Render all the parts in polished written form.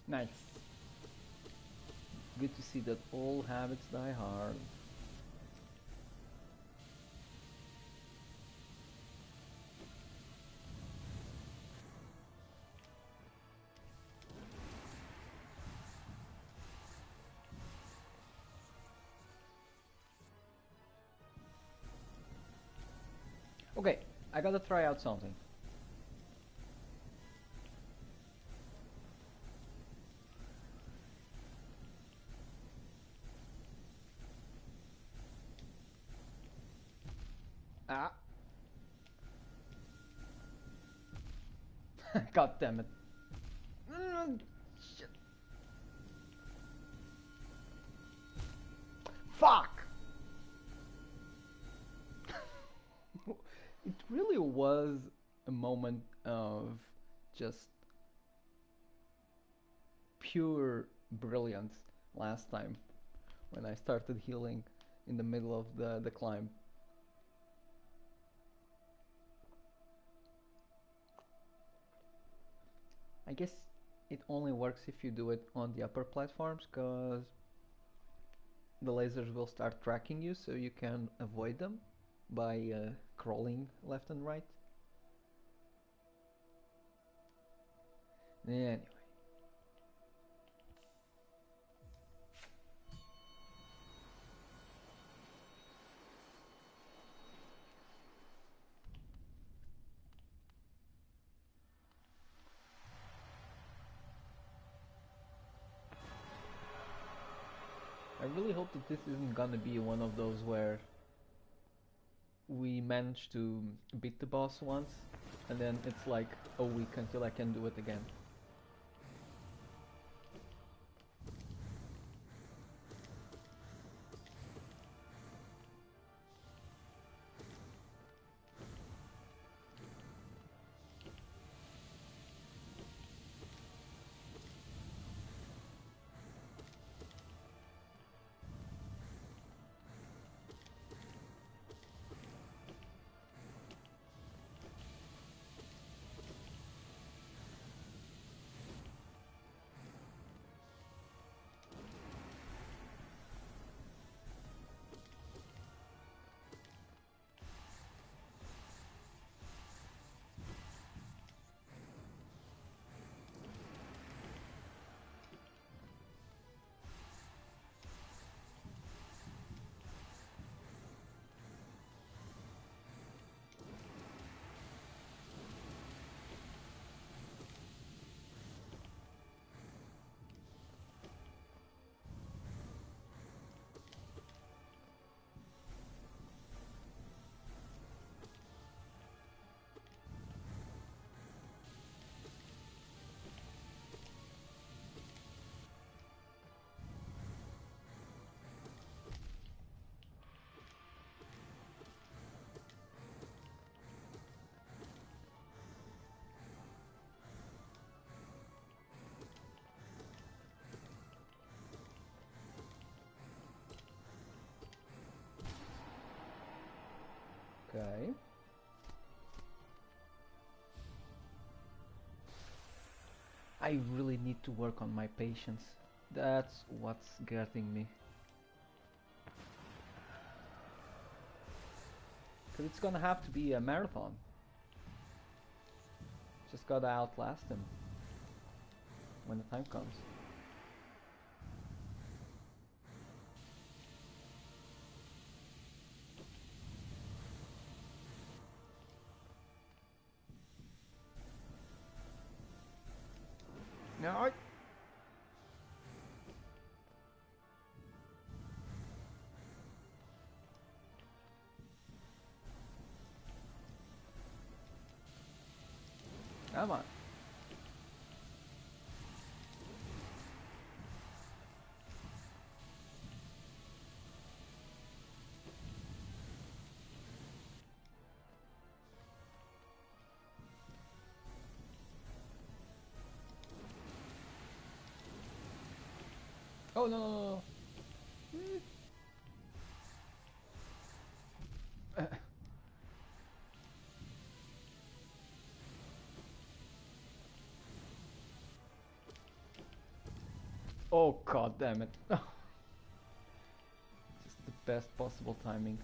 Nice. Good to see that all habits die hard. Okay, I gotta try out something. Ah! God damn it. Shit. Fuck! It really was a moment of just pure brilliance last time when I started healing in the middle of the climb. I guess it only works if you do it on the upper platforms, because the lasers will start tracking you so you can avoid them by crawling left and right. Anyway. I really hope that this isn't gonna be one of those where we manage to beat the boss once and then it's like a week until I can do it again. Okay. I really need to work on my patience. That's what's getting me. Because it's gonna have to be a marathon. Just gotta outlast him when the time comes. No. Come on. Oh no, no, no. Oh god damn it. Just the best possible timing.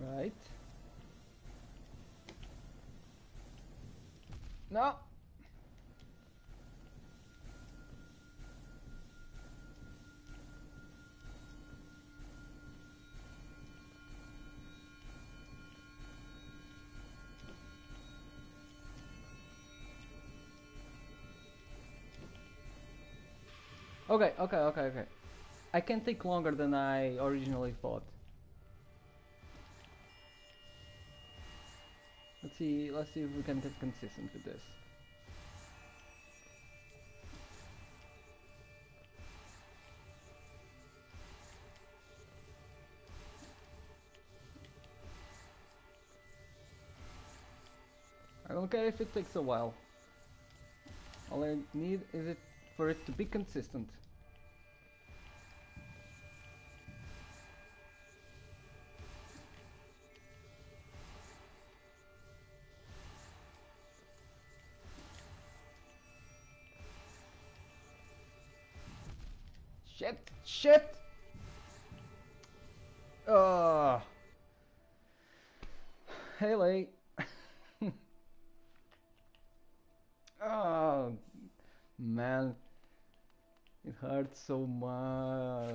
Right. No. Okay. I can take longer than I originally thought. Let's see if we can get consistent with this. I don't care if it takes a while. All I need is it for it to be consistent. Shit! Hey, late. Oh, man. It hurts so much.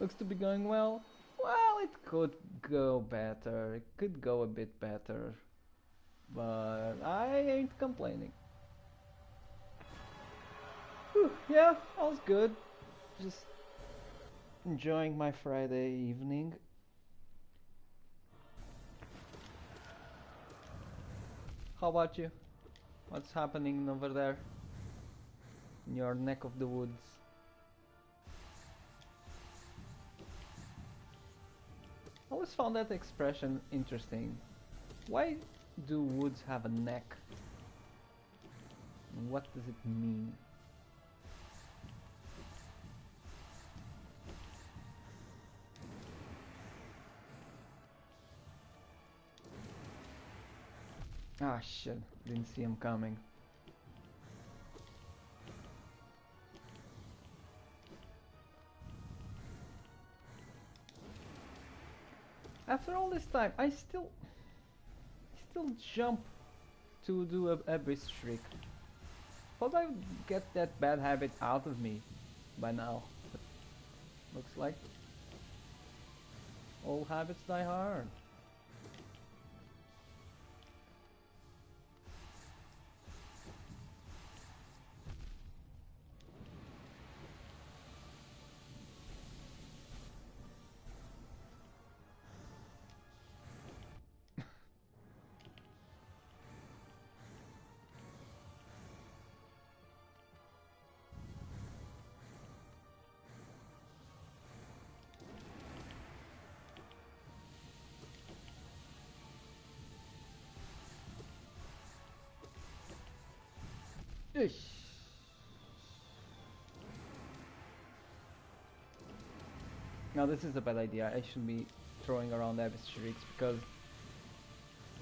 Looks to be going well. Well, it could go better. It could go a bit better. But I ain't complaining. Whew, yeah, all's good. Just enjoying my Friday evening. How about you? What's happening over there? In your neck of the woods? I always found that expression interesting. Why do woods have a neck? And what does it mean? Ah shit, didn't see him coming. After all this time, I still jump to do a Abyss Shriek. Thought I would get that bad habit out of me by now. But looks like all habits die hard. Ish. Now this is a bad idea. I shouldn't be throwing around Abyss Shrieks because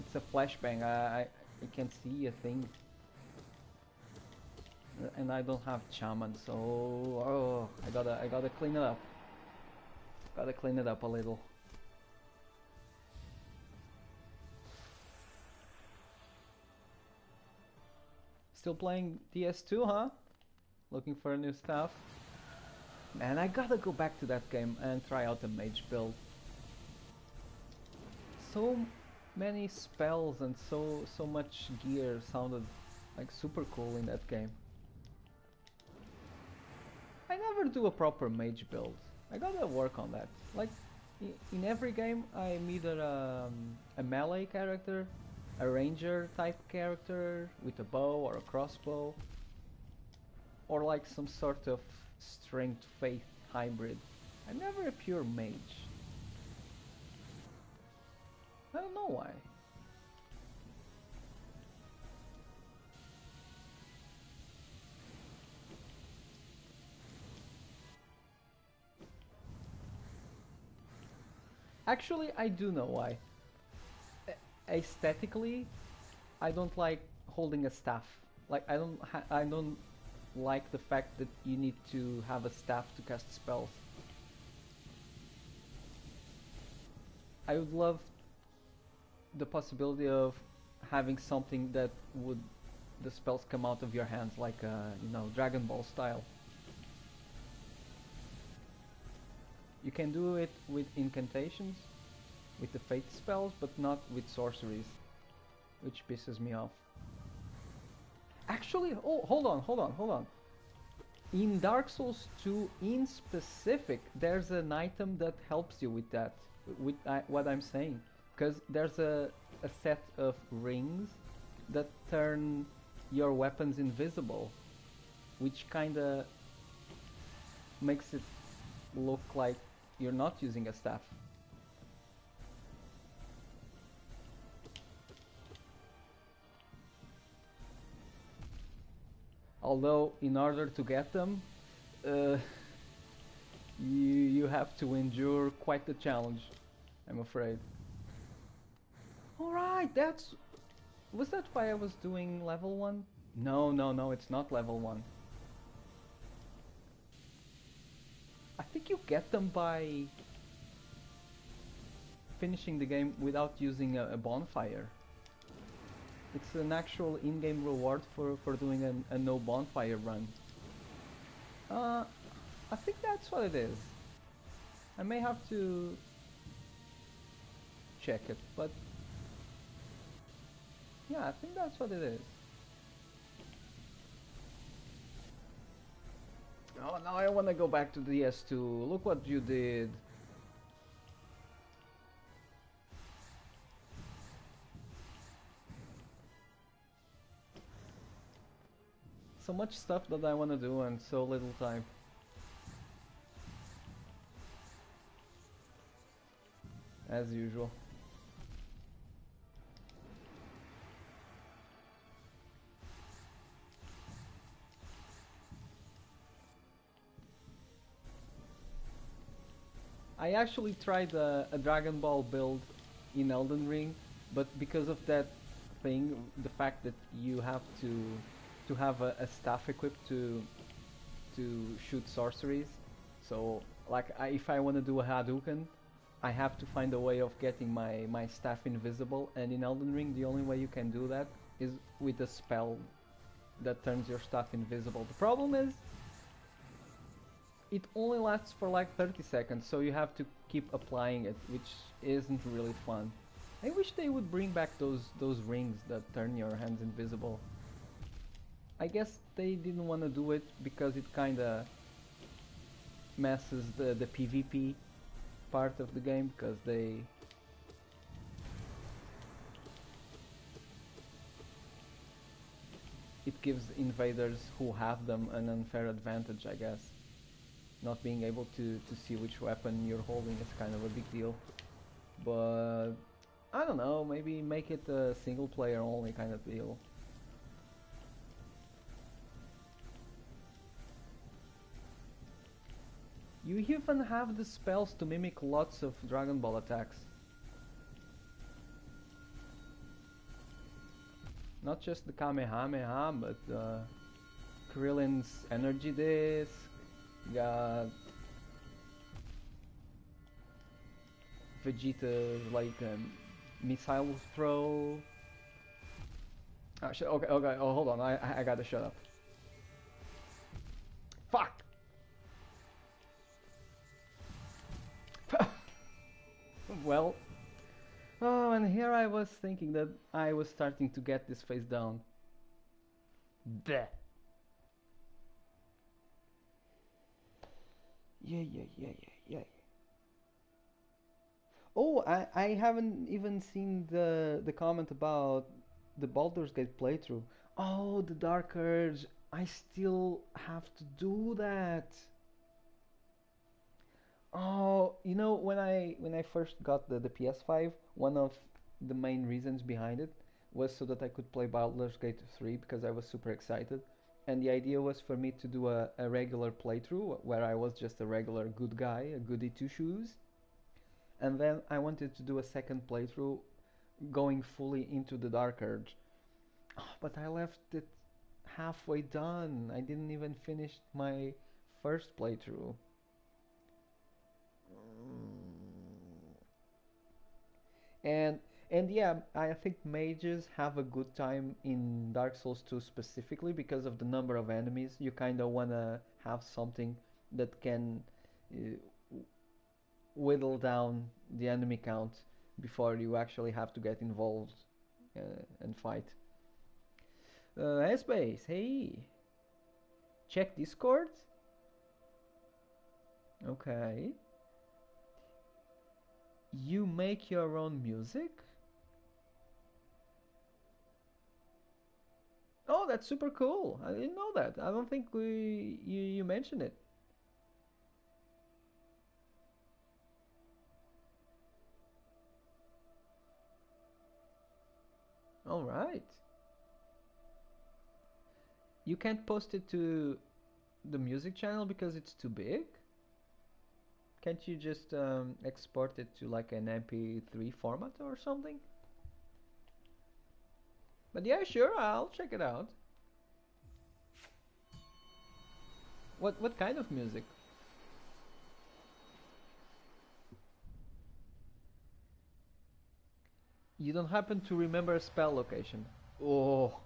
it's a flashbang. I can't see a thing, and I don't have shaman, so I gotta clean it up. Gotta clean it up a little. Still playing DS2, huh? Looking for new stuff? Man, I gotta go back to that game and try out the mage build. So many spells and so much gear sounded like super cool in that game. I never do a proper mage build. I gotta work on that. Like, in every game, I'm either a melee character, a ranger type character with a bow or a crossbow, or like some sort of strength faith hybrid. I'm never a pure mage. I don't know why. Actually, I do know why. Aesthetically, I don't like holding a staff. Like I don't like the fact that you need to have a staff to cast spells. I would love the possibility of having something that would the spells come out of your hands like you know, Dragon Ball style. You can do it with incantations, with the fate spells, but not with sorceries, which pisses me off. Actually, oh, hold on. In Dark Souls 2, in specific, there's an item that helps you with that, with what I'm saying. Because there's a set of rings that turn your weapons invisible, which kinda makes it look like you're not using a staff. Although, in order to get them, uh, you have to endure quite the challenge, I'm afraid. Alright, that's... Was that why I was doing level 1? No, it's not level 1. I think you get them by finishing the game without using a bonfire. It's an actual in-game reward for doing a no bonfire run. I think that's what it is. I may have to check it, but yeah, I think that's what it is. Oh, now I want to go back to DS2. Look what you did. So much stuff that I want to do and so little time. As usual. I actually tried a Dragon Ball build in Elden Ring, but because of that thing, the fact that you have to have a staff equipped to shoot sorceries. So, like, if I want to do a Hadouken, I have to find a way of getting my staff invisible, and in Elden Ring the only way you can do that is with a spell that turns your staff invisible. The problem is, it only lasts for like 30 seconds, so you have to keep applying it, which isn't really fun. I wish they would bring back those rings that turn your hands invisible. I guess they didn't want to do it because it kinda messes the PvP part of the game, because it gives invaders who have them an unfair advantage, I guess. Not being able to see which weapon you're holding is kind of a big deal. But I don't know, maybe make it a single player only kind of deal. You even have the spells to mimic lots of Dragon Ball attacks. Not just the Kamehameha, but Krillin's energy disc. Got Vegeta's like missile throw. Oh shit! Okay, oh hold on, I gotta shut up. Fuck! Well, oh, and here I was thinking that I was starting to get this face down. Bleh. Yeah. Oh, I haven't even seen the comment about the Baldur's Gate playthrough. Oh, the Dark Urge. I still have to do that. Oh, when I first got the PS5, one of the main reasons behind it was so that I could play Baldur's Gate 3 because I was super excited. And the idea was for me to do a regular playthrough where I was just a regular good guy, a goody two shoes. And then I wanted to do a second playthrough going fully into the Dark Urge. But I left it halfway done. I didn't even finish my first playthrough. And and yeah, I think mages have a good time in Dark Souls 2 specifically because of the number of enemies. You kind of want to have something that can uh, whittle down the enemy count before you actually have to get involved and fight. S-Base, hey, check Discord. Okay. You make your own music? Oh, that's super cool. I didn't know that. I don't think you mentioned it. All right. You can't post it to the music channel because it's too big? Can't you just export it to like an MP3 format or something? But yeah, sure, I'll check it out. What kind of music? You don't happen to remember a spell location? Oh,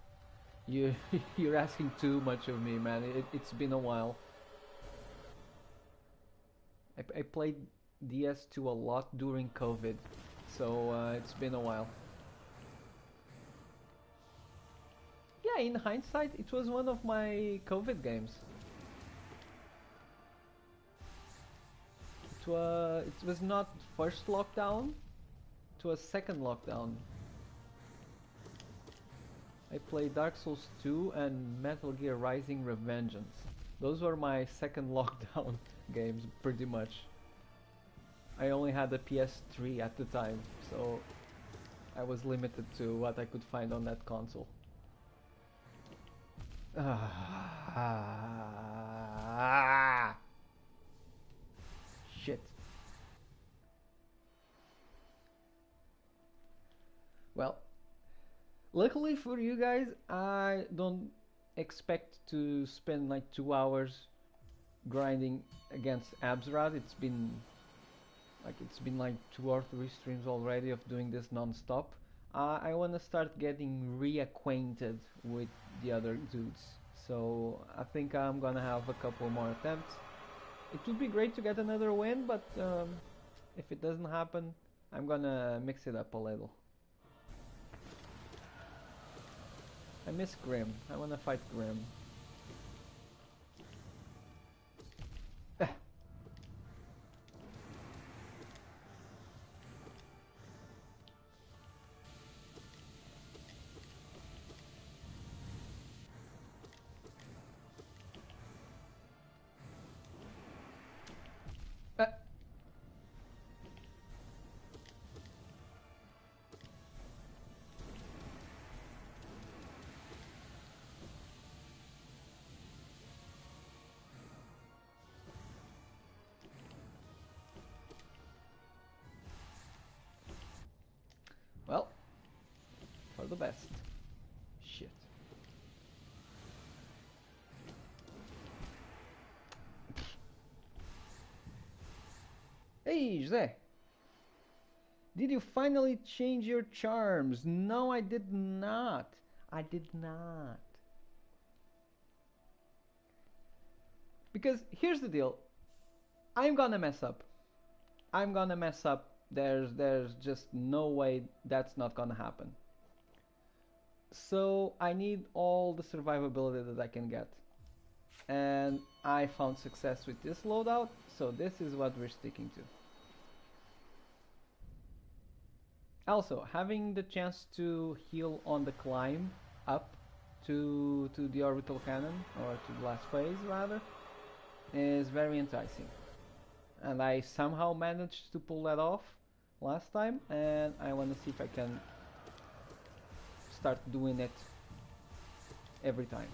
you you're asking too much of me, man. It's been a while. I played DS2 a lot during COVID, so it's been a while. Yeah, in hindsight, it was one of my COVID games. It was not first lockdown, it was second lockdown. I played Dark Souls 2 and Metal Gear Rising Revengeance. Those were my second lockdown games, pretty much. I only had a PS3 at the time, so I was limited to what I could find on that console. Ah, shit. Well, luckily for you guys, I don't expect to spend like 2 hours grinding against Absrad. It's been like 2 or 3 streams already of doing this non-stop. I want to start getting reacquainted with the other dudes. So I think I'm gonna have a couple more attempts. It would be great to get another win, but if it doesn't happen, I'm gonna mix it up a little. I miss Grim. I wanna fight Grim. Uh, well, for the best. Shit. Hey, Jose. Did you finally change your charms? No, I did not. I did not. Because here's the deal. I'm gonna mess up. I'm gonna mess up. There's just no way that's not gonna happen. So I need all the survivability that I can get. And I found success with this loadout, so this is what we're sticking to. Also, having the chance to heal on the climb up to the orbital cannon, or to the last phase rather, is very enticing. And I somehow managed to pull that off last time, and I want to see if I can start doing it every time.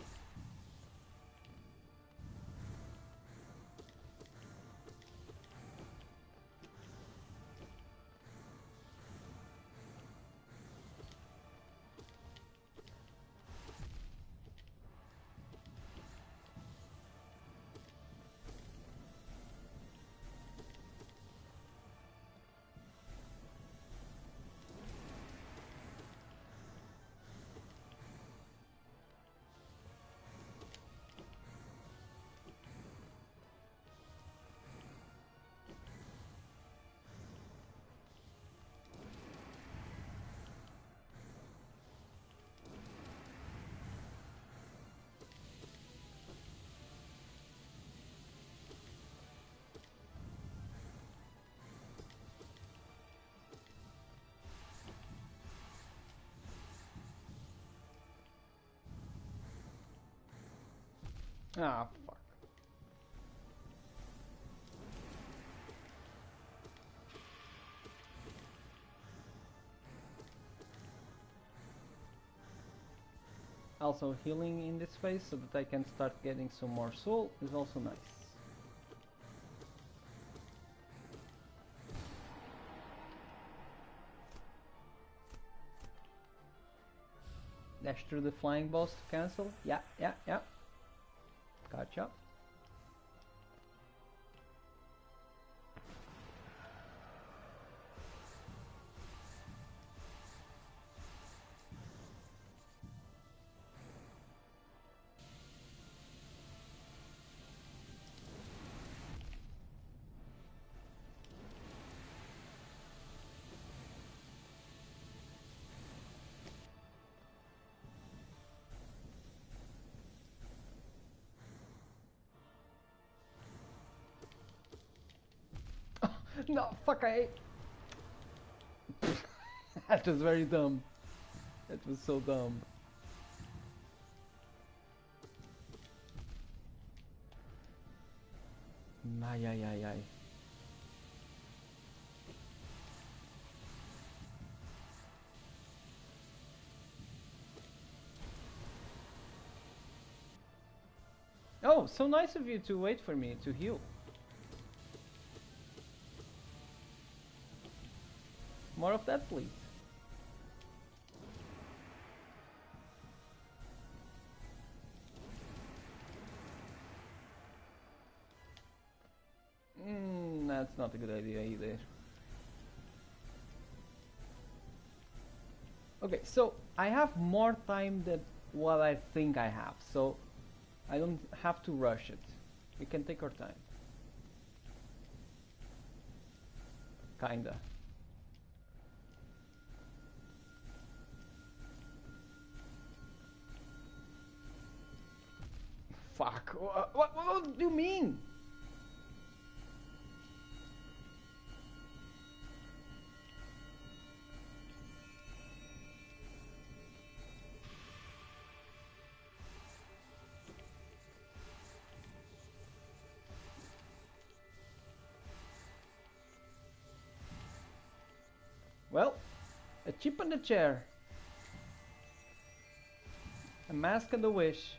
Ah, fuck. Also, healing in this phase so that I can start getting some more soul is also nice. Dash through the flying balls to cancel. Yeah. Gotcha. No, fuck, that was very dumb. That was so dumb. Ay. Oh, so nice of you to wait for me to heal. More of that, please. That's not a good idea either. Okay, so I have more time than what I think I have, so I don't have to rush it. We can take our time. Kinda. Fuck. What do you mean? Well, a chip on the chair. A mask and a wish.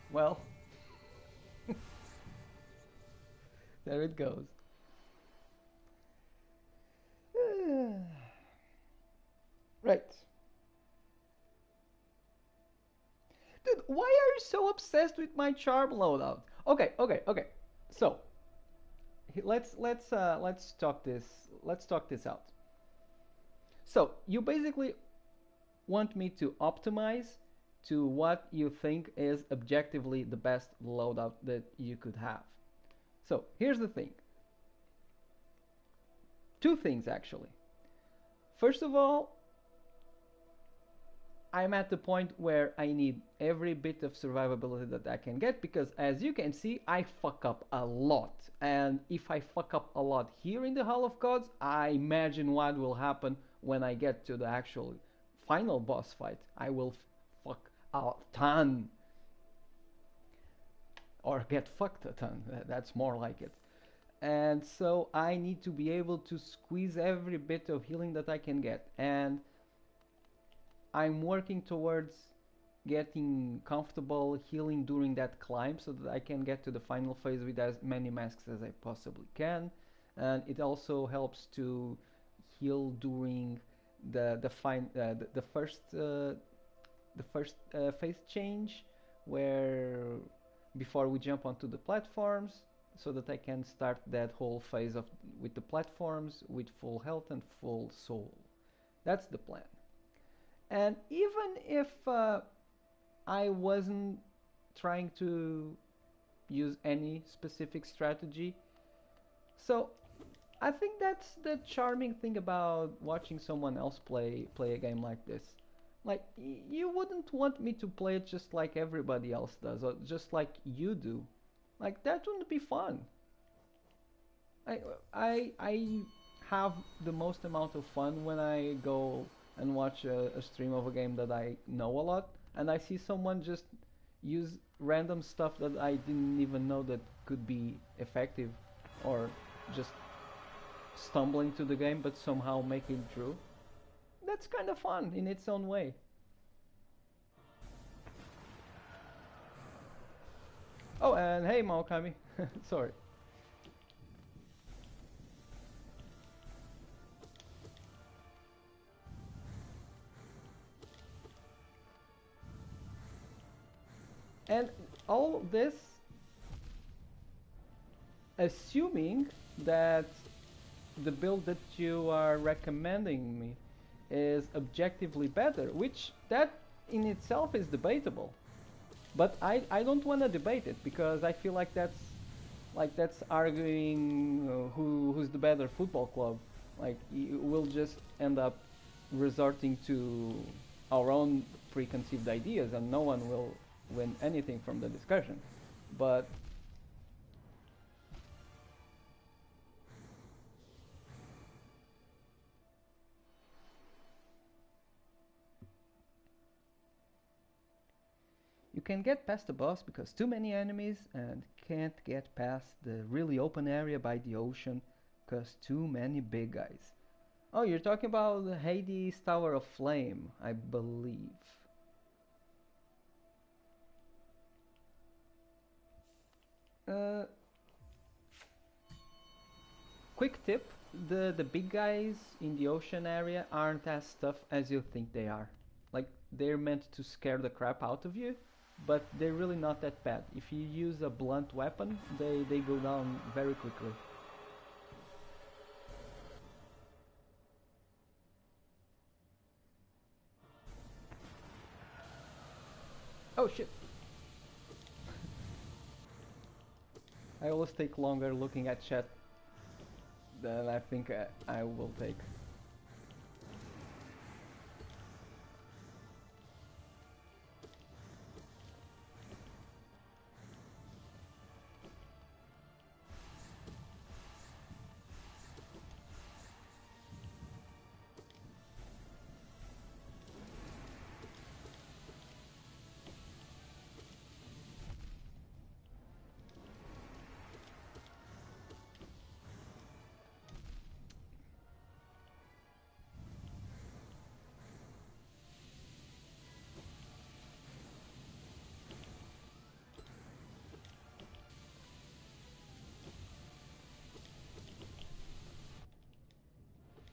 Well, there it goes. Right. Dude, why are you so obsessed with my charm loadout? Okay. So, let's talk this out. So, you basically want me to optimize to what you think is objectively the best loadout that you could have. So, here's the thing. Two things actually. First of all, I'm at the point where I need every bit of survivability that I can get because, as you can see, I fuck up a lot. And if I fuck up a lot here in the Hall of Gods, I imagine what will happen when I get to the actual final boss fight. I will fuck a ton. Or get fucked a ton. That's more like it. And so I need to be able to squeeze every bit of healing that I can get. And I'm working towards getting comfortable healing during that climb so that I can get to the final phase with as many masks as I possibly can. And it also helps to heal during the first phase change, where before we jump onto the platforms, so that I can start that whole phase of with the platforms with full health and full soul. That's the plan. And even if I wasn't trying to use any specific strategy, so I think that's the charming thing about watching someone else play a game like this. Like you wouldn't want me to play it just like everybody else does, or just like you do. Like that wouldn't be fun. I I have the most amount of fun when I go and watch a stream of a game that I know a lot, and I see someone just use random stuff that I didn't even know that could be effective, or just stumbling to the game but somehow making it through. That's kind of fun in its own way. Oh, and hey, Maokami. Sorry. And all this assuming that the build that you are recommending me is objectively better, which that in itself is debatable. But I don't want to debate it because I feel like that's arguing who's the better football club. Like we'll just end up resorting to our own preconceived ideas, and no one will win anything from the discussion. But you can get past the boss because too many enemies, and can't get past the really open area by the ocean because too many big guys. Oh, you're talking about the Hades Tower of Flame, I believe. Uh, Quick tip, the big guys in the ocean area aren't as tough as you think they are. Like, they're meant to scare the crap out of you, but they're really not that bad. If you use a blunt weapon, they go down very quickly. Oh shit! I always take longer looking at chat than I think I will take.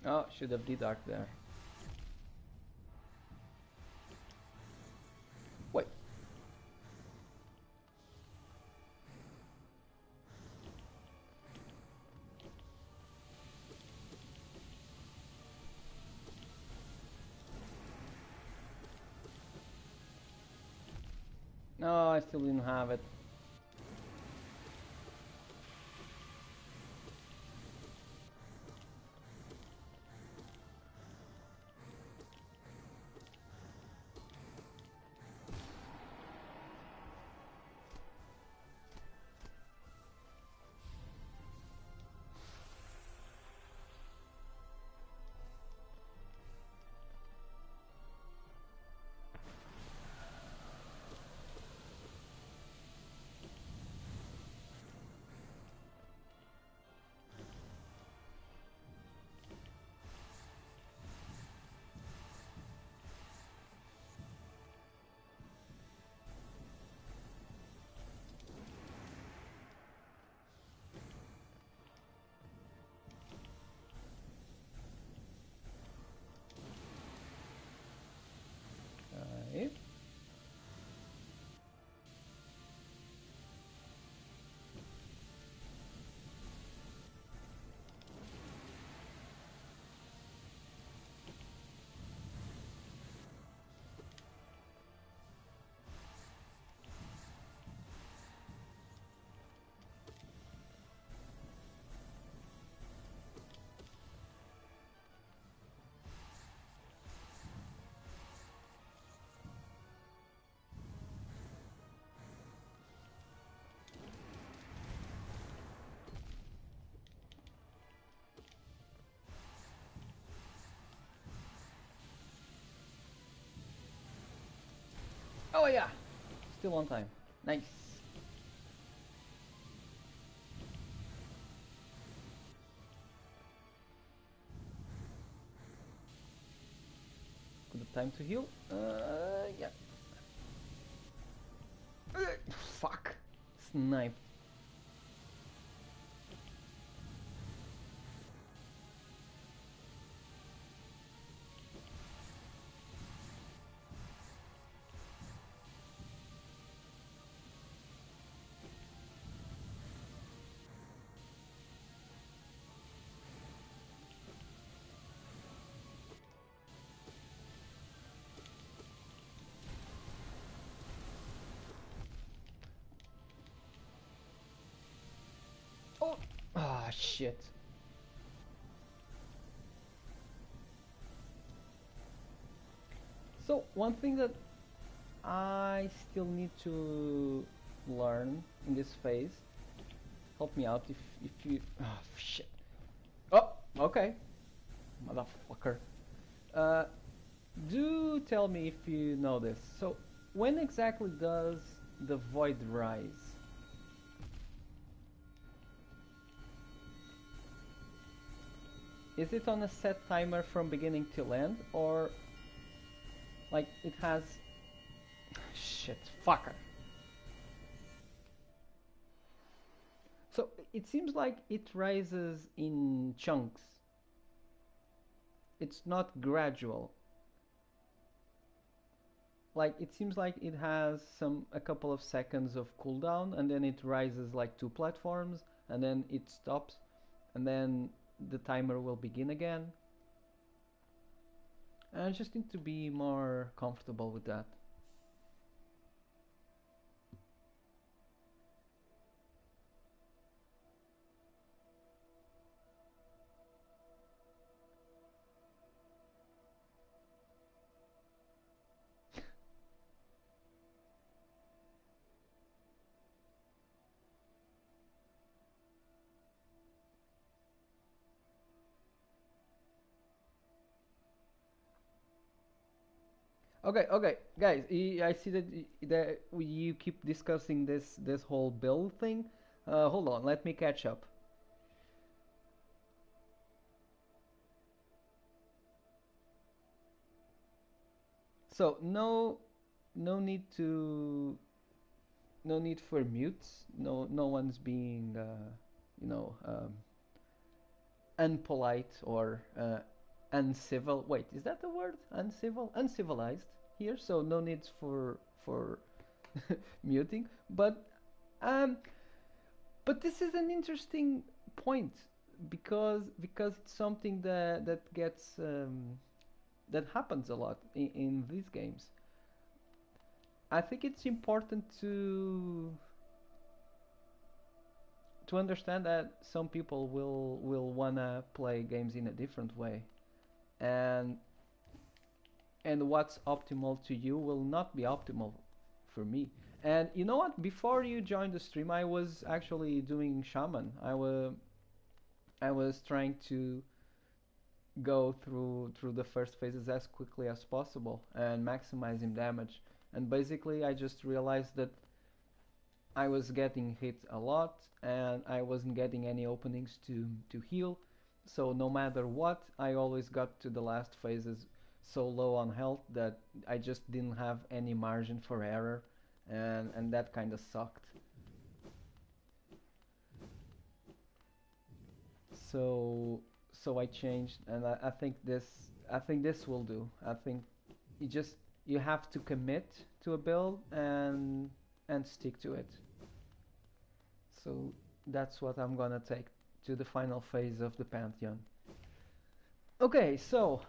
Oh, should have did arc there. Wait. No, I still didn't have it. Oh yeah, still on time. Nice. Good time to heal. Yeah. Fuck. Sniped. Oh. Ah, shit. So one thing that I still need to learn in this phase. Help me out if you. Oh shit. Oh, okay, motherfucker. Uh, do tell me if you know this. So when exactly does the void rise? Is it on a set timer from beginning till end, or like it has? Shit, fucker. So it seems like it rises in chunks. It's not gradual. Like it seems like it has a couple of seconds of cooldown, and then it rises like two platforms, and then it stops, and then the timer will begin again. And I just need to be more comfortable with that. Okay, okay, guys. I see that you keep discussing this whole build thing. Hold on, let me catch up. So no need to no need for mutes. No one's being you know unpolite or uncivil. Wait, is that the word? Uncivil, uncivilized here. So no needs for muting. Um, but this is an interesting point because it's something that gets that happens a lot in these games. I think it's important to understand that some people will wanna play games in a different way, and what's optimal to you will not be optimal for me. And you know what? Before you joined the stream, I was actually doing shaman. I was trying to go through the first phases as quickly as possible and maximizing damage. And basically, I just realized that I was getting hit a lot and I wasn't getting any openings to heal. So no matter what, I always got to the last phases so low on health that I just didn't have any margin for error, and that kind of sucked. So I changed, and I think this will do. I think you just you have to commit to a build and stick to it. So that's what I'm gonna take to the final phase of the Pantheon. Okay, so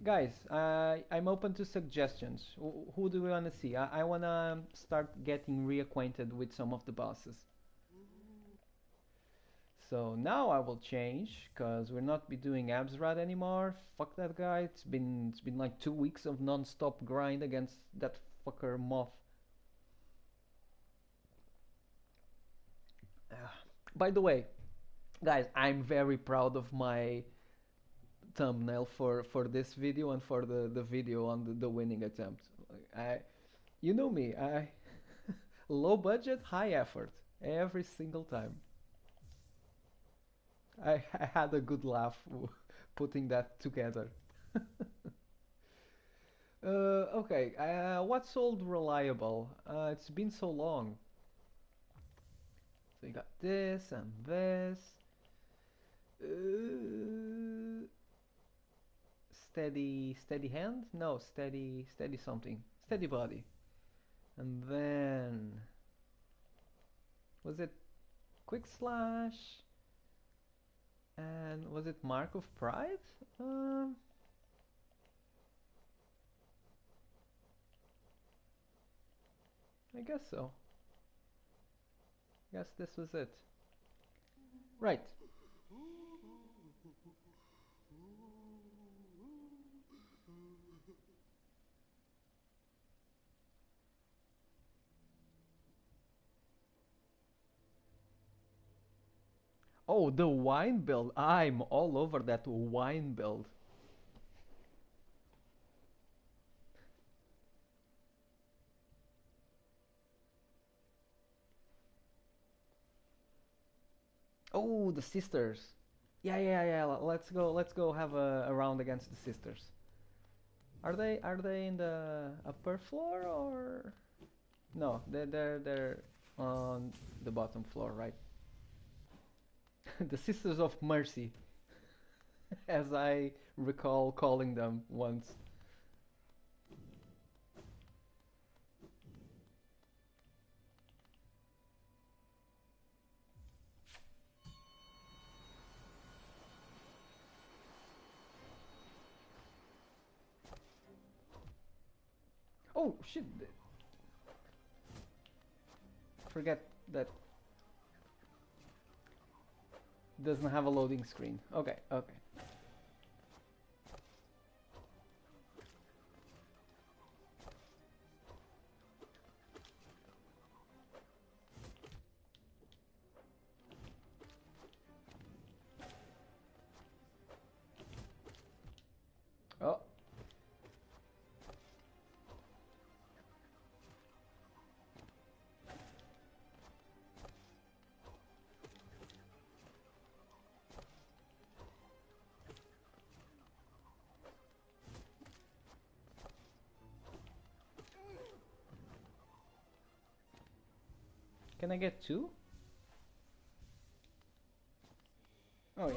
guys, I'm open to suggestions. Who do we want to see? I want to start getting reacquainted with some of the bosses. So now I will change because we're not be doing Absrat anymore. Fuck that guy. It's been like 2 weeks of non-stop grind against that fucker moth. By the way, guys, I'm very proud of my thumbnail for this video and for the video on the winning attempt. I You know me, I low budget, high effort every single time. I had a good laugh putting that together. Okay, what's old reliable? It's been so long. So you got this and this. Uh, steady hand? No, steady something. Steady body. And then was it quick slash? And was it Mark of Pride? Um, I guess so. Guess this was it. Right. Oh, the wine build. I'm all over that wine build. Oh, the sisters. Yeah. Let's go have a round against the sisters. Are they in the upper floor or no? They're on the bottom floor, right? The Sisters of Mercy, as I recall calling them once. Oh shit! Forget that doesn't have a loading screen. Okay. Oh, can I get two? Oh yeah.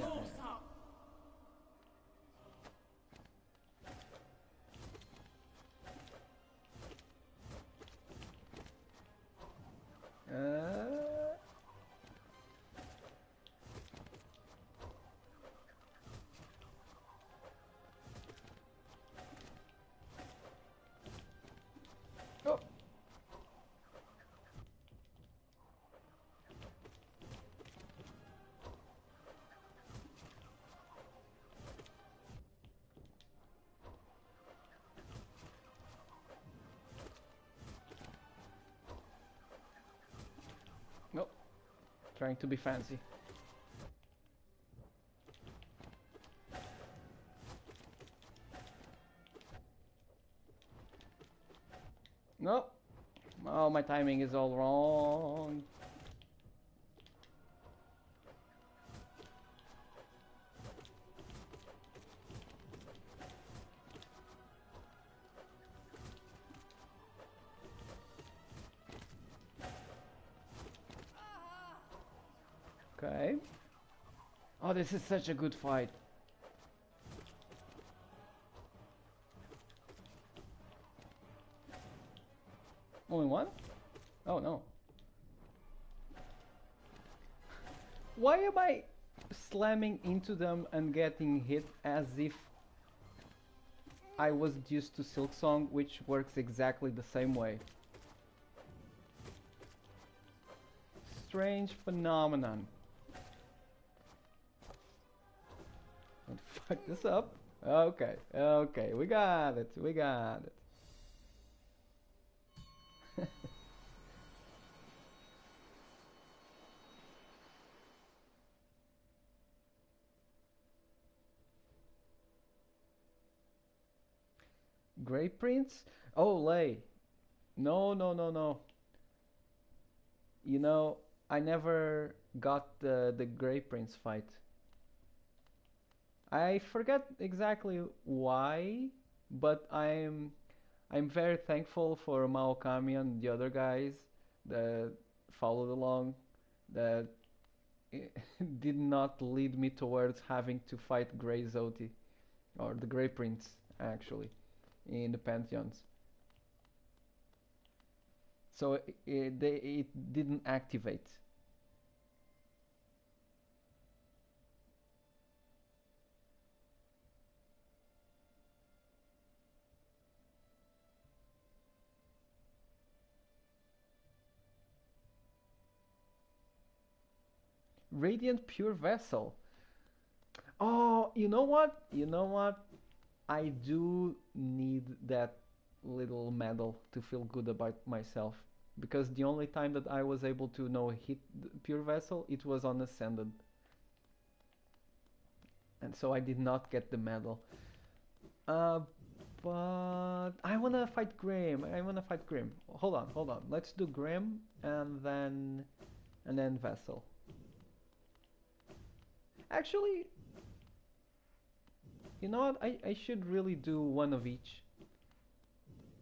Oh, no, trying to be fancy. No, oh my timing is all wrong. Okay. Oh, this is such a good fight. Only one? Oh no. Why am I slamming into them and getting hit as if I was used to Silk Song, which works exactly the same way? Strange phenomenon. Don't fuck this up. Okay, we got it. Grey Prince? Oh, Lay. No, no, no, no. You know, I never got the Grey Prince fight. I forget exactly why, but I'm very thankful for Maokami and the other guys that followed along that did not lead me towards having to fight Grey Zoti or the Grey Prince actually in the Pantheons. So it didn't activate. Radiant Pure Vessel. Oh, you know what? You know what? I do need that little medal to feel good about myself because the only time that I was able to hit the Pure Vessel, it was on Ascended, and so I did not get the medal. Uh, but I wanna fight Grim. I wanna fight Grim. Hold on, hold on. Let's do Grim and then Vessel. Actually, you know what? I should really do one of each.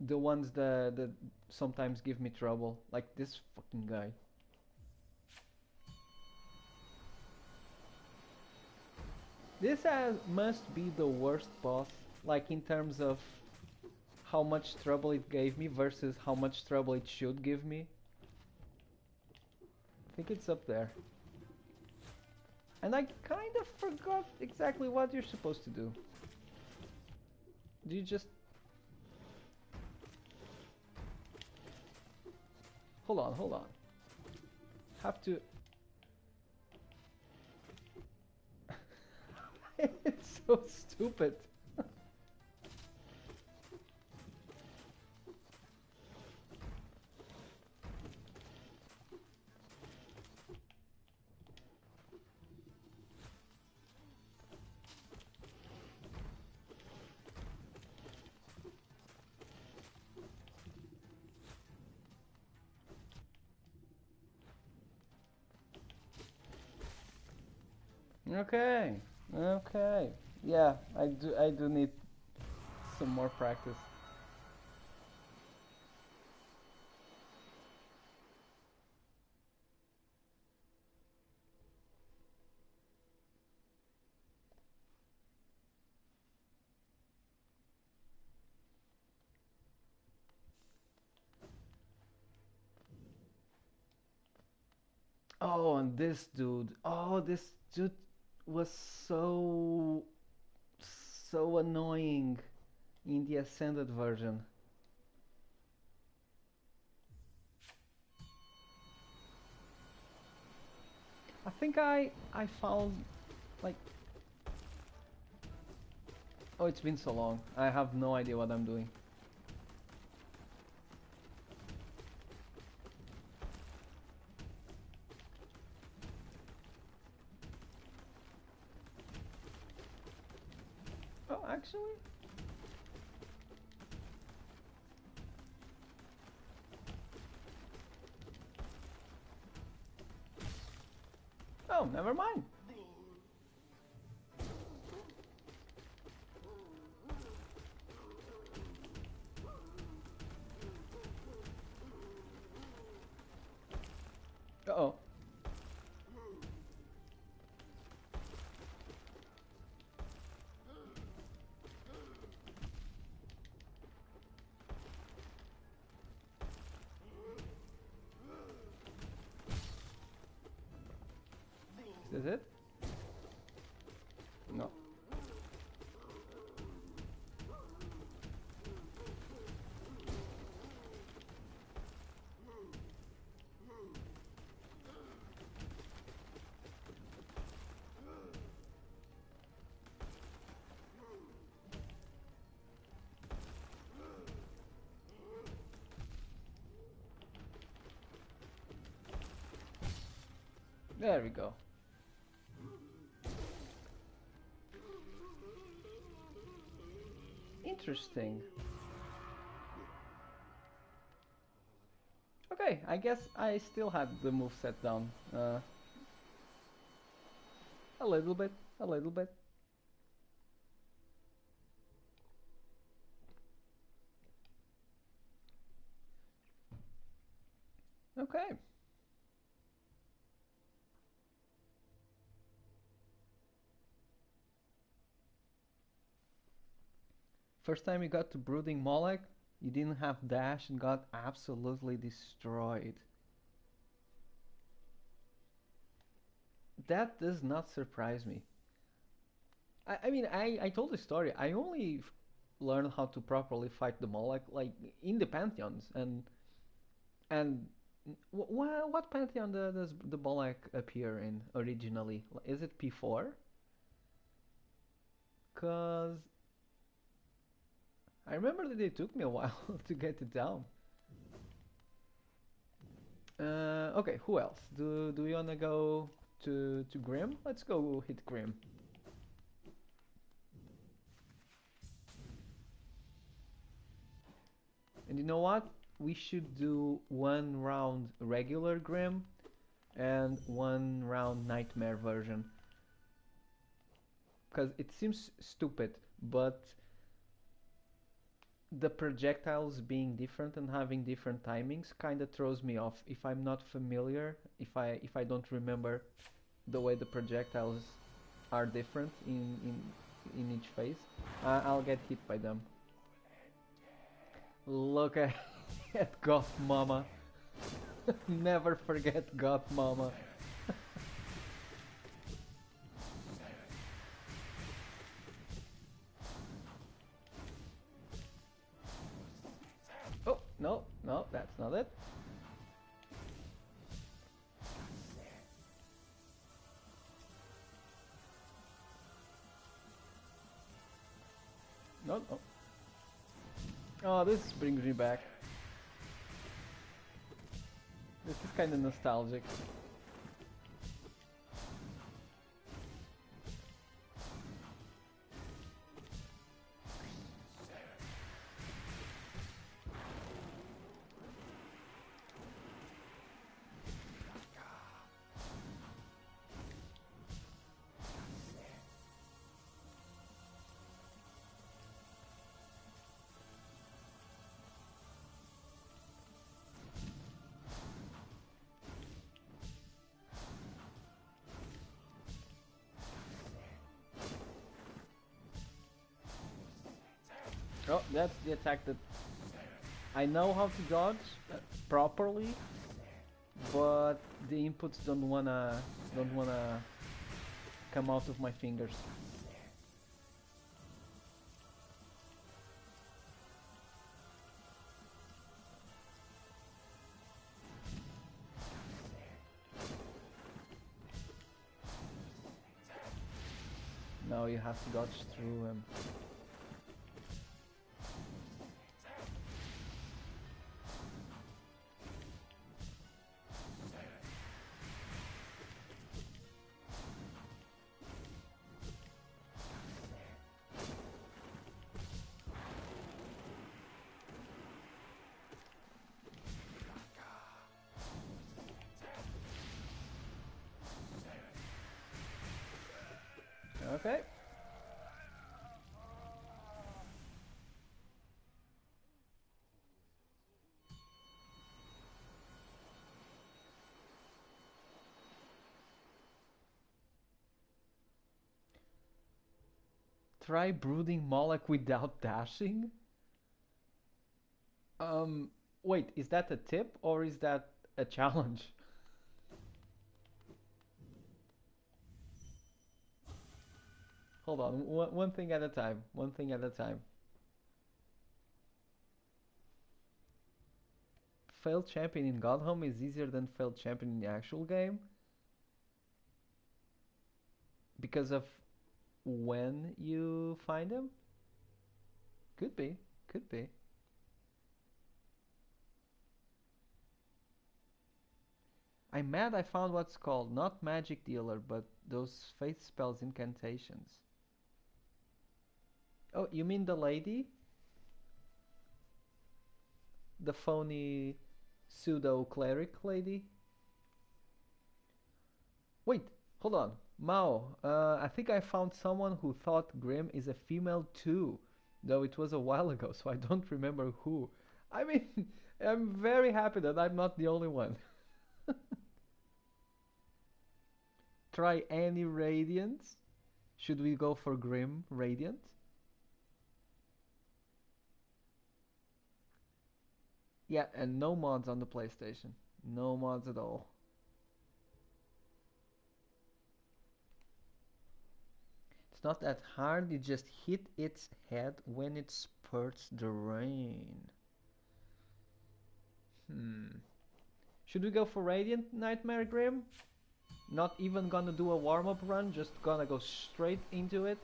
The ones that sometimes give me trouble, like this fucking guy. Must be the worst boss, like in terms of how much trouble it gave me versus how much trouble it should give me. I think it's up there. And I kind of forgot exactly what you're supposed to do. Do you just... Hold on, hold on. Have to... It's so stupid. Okay, okay. Yeah, I do need some more practice. Oh, and this dude. Oh, this dude was so annoying in the Ascended version. I think I found like oh, it's been so long. I have no idea what I'm doing. Oh, actually? Oh, never mind. Uh-oh. Is this it? No. There we go. Interesting. Okay, I guess I still had the move set down. A little bit, a little bit. Okay. First time you got to Brooding Molech, you didn't have dash and got absolutely destroyed. That does not surprise me. I mean, I told the story. I only learned how to properly fight the Molech like in the Pantheons, and what Pantheon does the Molech appear in originally? Is it P4? Cause I remember that it took me a while to get it down. Okay, who else? Do we wanna go to Grim? Let's go hit Grim. And you know what? We should do one round regular Grim and one round Nightmare version. Because it seems stupid, but the projectiles being different and having different timings kind of throws me off. If I'm not familiar, if I don't remember the way the projectiles are different in each phase, I'll get hit by them. Look at, at Goth Mama. Never forget Goth Mama. Oh, no, no, that's not it. No, no. Oh, this brings me back. This is kind of nostalgic. Oh, that's the attack that I know how to dodge properly, but the inputs don't wanna come out of my fingers. Now you have to dodge through him. Okay. Try Brooding Moloch without dashing? Um, wait, is that a tip or is that a challenge? Hold on, one thing at a time. One thing at a time. Failed champion in Godhome is easier than failed champion in the actual game because of when you find him? Could be, could be. I'm mad I found what's called not magic dealer, but those faith spells incantations. Oh, you mean the lady? The phony pseudo cleric lady. Wait, hold on. Mao, I think I found someone who thought Grim is a female too, though it was a while ago, so I don't remember who. I mean, I'm very happy that I'm not the only one. Try any Radiant. Should we go for Grim Radiant? Yeah, and no mods on the PlayStation. No mods at all. It's not that hard, you just hit its head when it spurts the rain. Should we go for Radiant Nightmare Grim? Not even gonna do a warm-up run, just gonna go straight into it?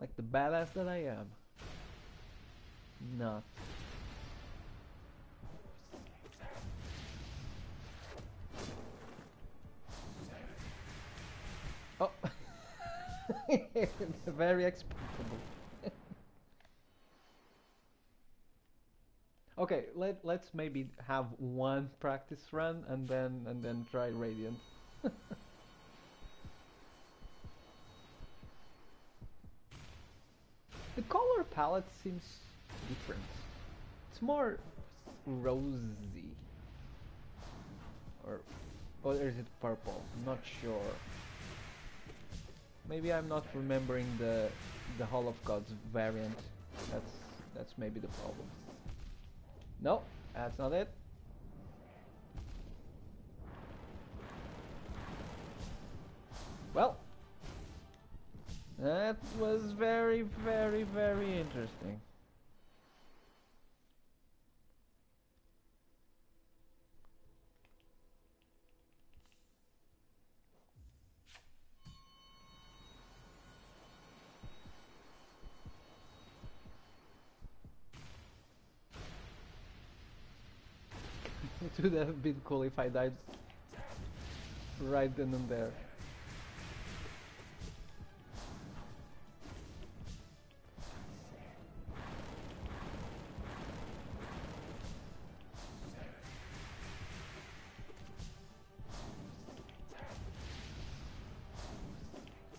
Like the badass that I am. Not. Oh! Very expectable. Okay, let's maybe have one practice run and then try Radiant. The color palette seems different. It's more rosy. Or is it purple? I'm not sure. Maybe I'm not remembering the Hall of Gods variant. That's maybe the problem. No, that's not it. Well, that was very, very, very interesting. It would have been cool if I died right then and there.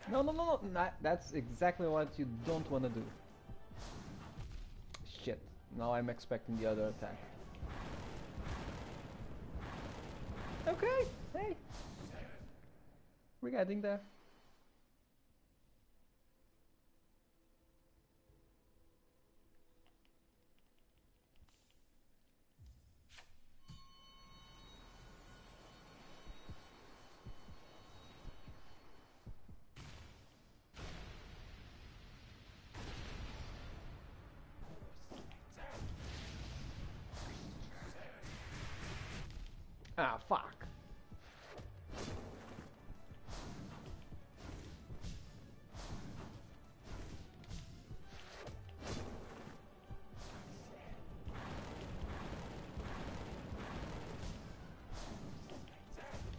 No, no, no, no, that's exactly what you don't want to do. Shit, now I'm expecting the other attack. Okay, hey. We're getting there. Ah, fuck.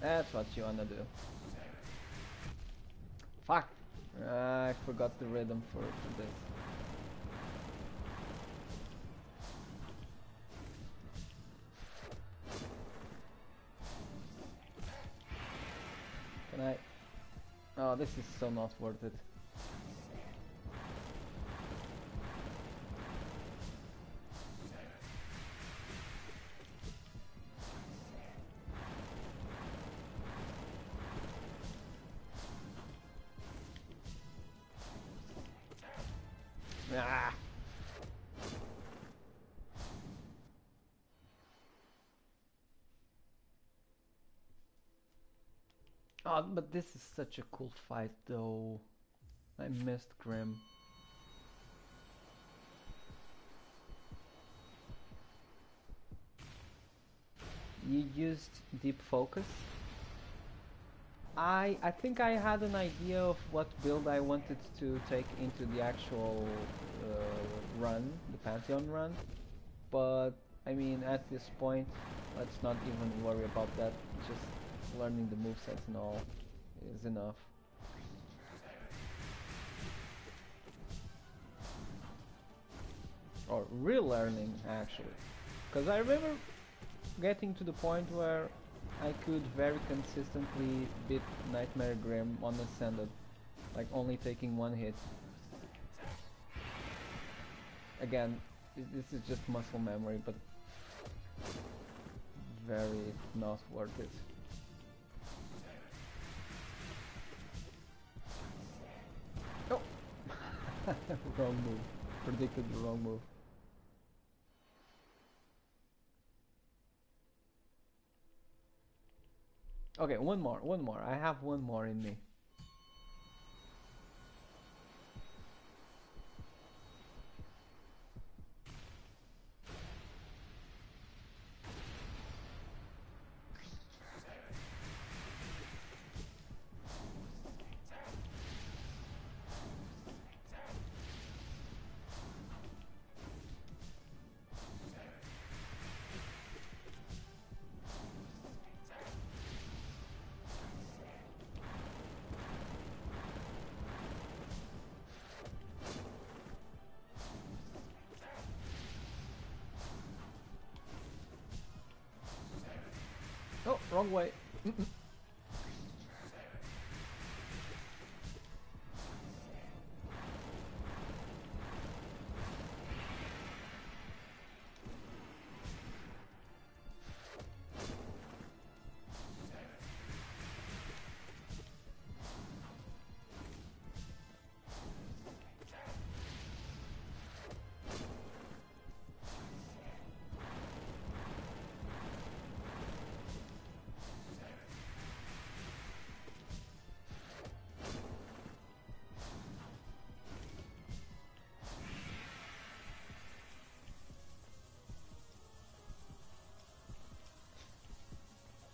That's what you wanna do. Fuck! I forgot the rhythm for this. Can I? Oh, this is so not worth it. Ah. Oh, but this is such a cool fight though. I missed Grim. You used deep focus? I think I had an idea of what build I wanted to take into the actual run, the Pantheon run, but I mean at this point let's not even worry about that, just learning the movesets and all is enough. Or relearning actually. Because I remember getting to the point where I could very consistently beat Nightmare Grim on Ascended, like only taking one hit. Again, this is just muscle memory, but very not worth it. Oh! Wrong move. Predicted the wrong move. Okay, one more. I have one more in me. Oh, wrong way.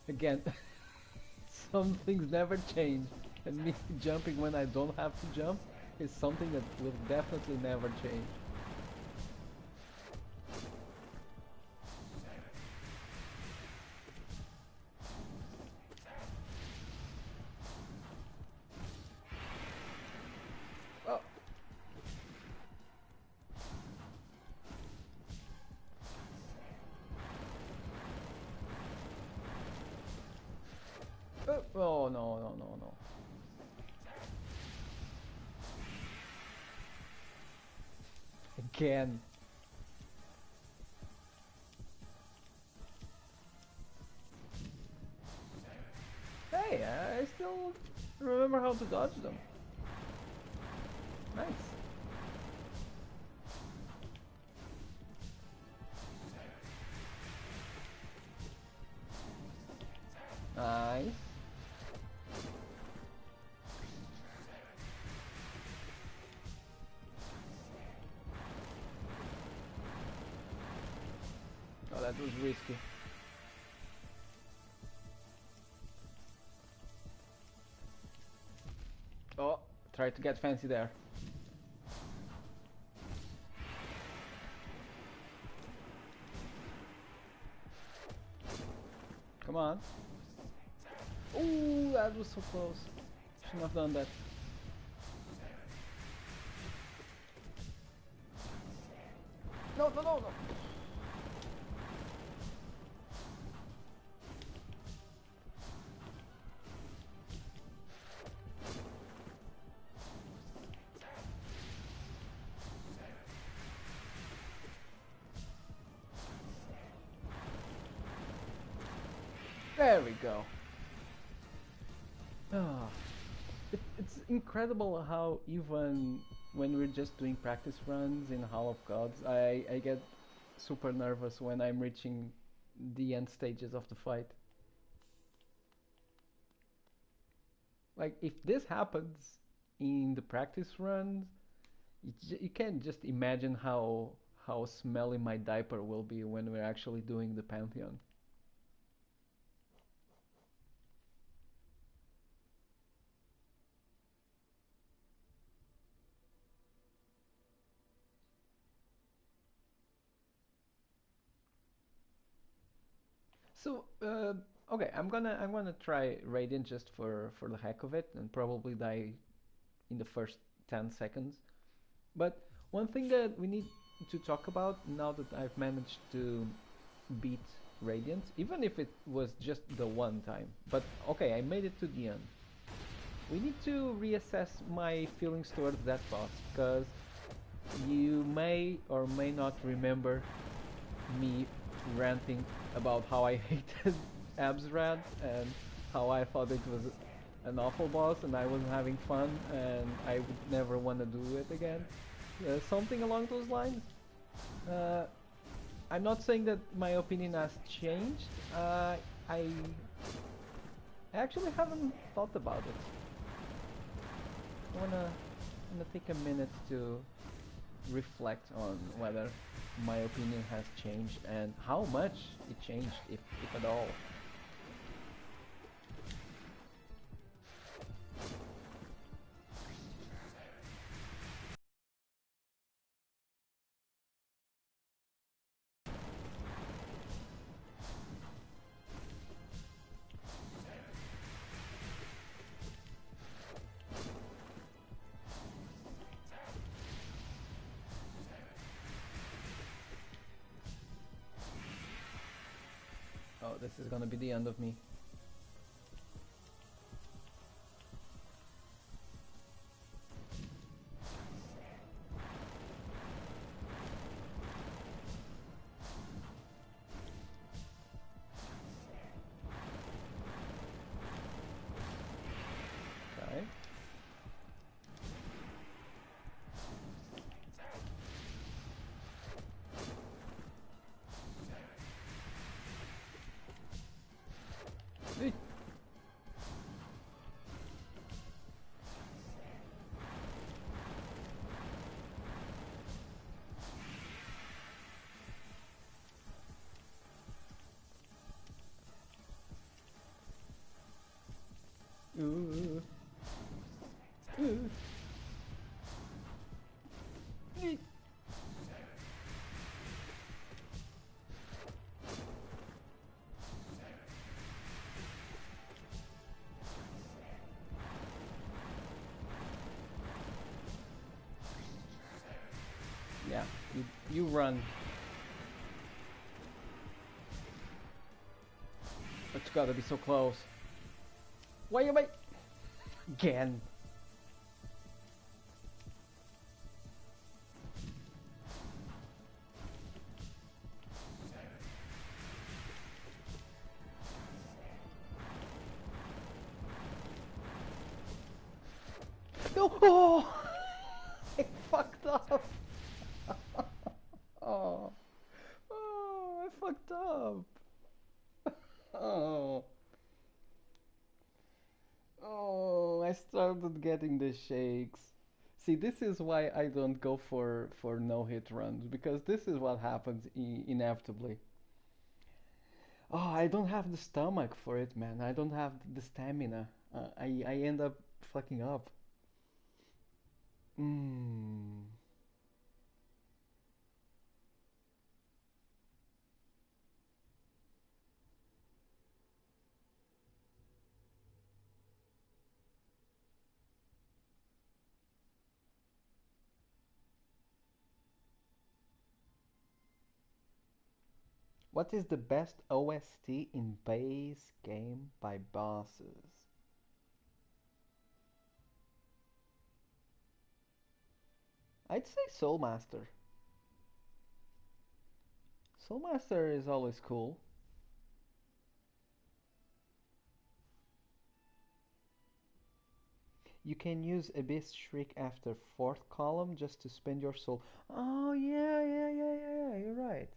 Again, some things never change, and me jumping when I don't have to jump is something that will definitely never change. Oh. Oh, no. Again. Hey, I still remember how to dodge them. Nice. Nice. Oh, that was risky. Oh, try to get fancy there. Come on. Ooh, that was so close. Shouldn't have done that. No. There we go. Ah, it's incredible how even when we're just doing practice runs in Hall of Gods, I get super nervous when I'm reaching the end stages of the fight. Like if this happens in the practice runs, you can just imagine how smelly my diaper will be when we're actually doing the Pantheon. So, okay, I'm gonna try Radiant just for the heck of it, and probably die in the first 10 seconds. But one thing that we need to talk about now that I've managed to beat Radiant, even if it was just the one time. But okay, I made it to the end. We need to reassess my feelings towards that boss, because you may or may not remember me ranting about how I hated Absrad and how I thought it was an awful boss and I wasn't having fun and I would never want to do it again. Something along those lines. Uh, I'm not saying that my opinion has changed. I actually haven't thought about it. I wanna take a minute to reflect on whether my opinion has changed and how much it changed, if at all. Oh, this is gonna be the end of me. Okay. Ooh. Ooh. Yeah, you run. But you gotta be so close. Why am I again? No! Oh! I fucked up! Oh. Oh, I fucked up! Oh. Oh, I started getting the shakes. See, this is why I don't go for no-hit runs, because this is what happens inevitably. Oh, I don't have the stomach for it, man. I don't have the stamina. I end up fucking up. Mm. What is the best OST in base game by bosses? I'd say Soulmaster. Soulmaster is always cool. You can use Abyss Shriek after fourth column just to spend your soul. Oh yeah, yeah, yeah, yeah, yeah. You're right.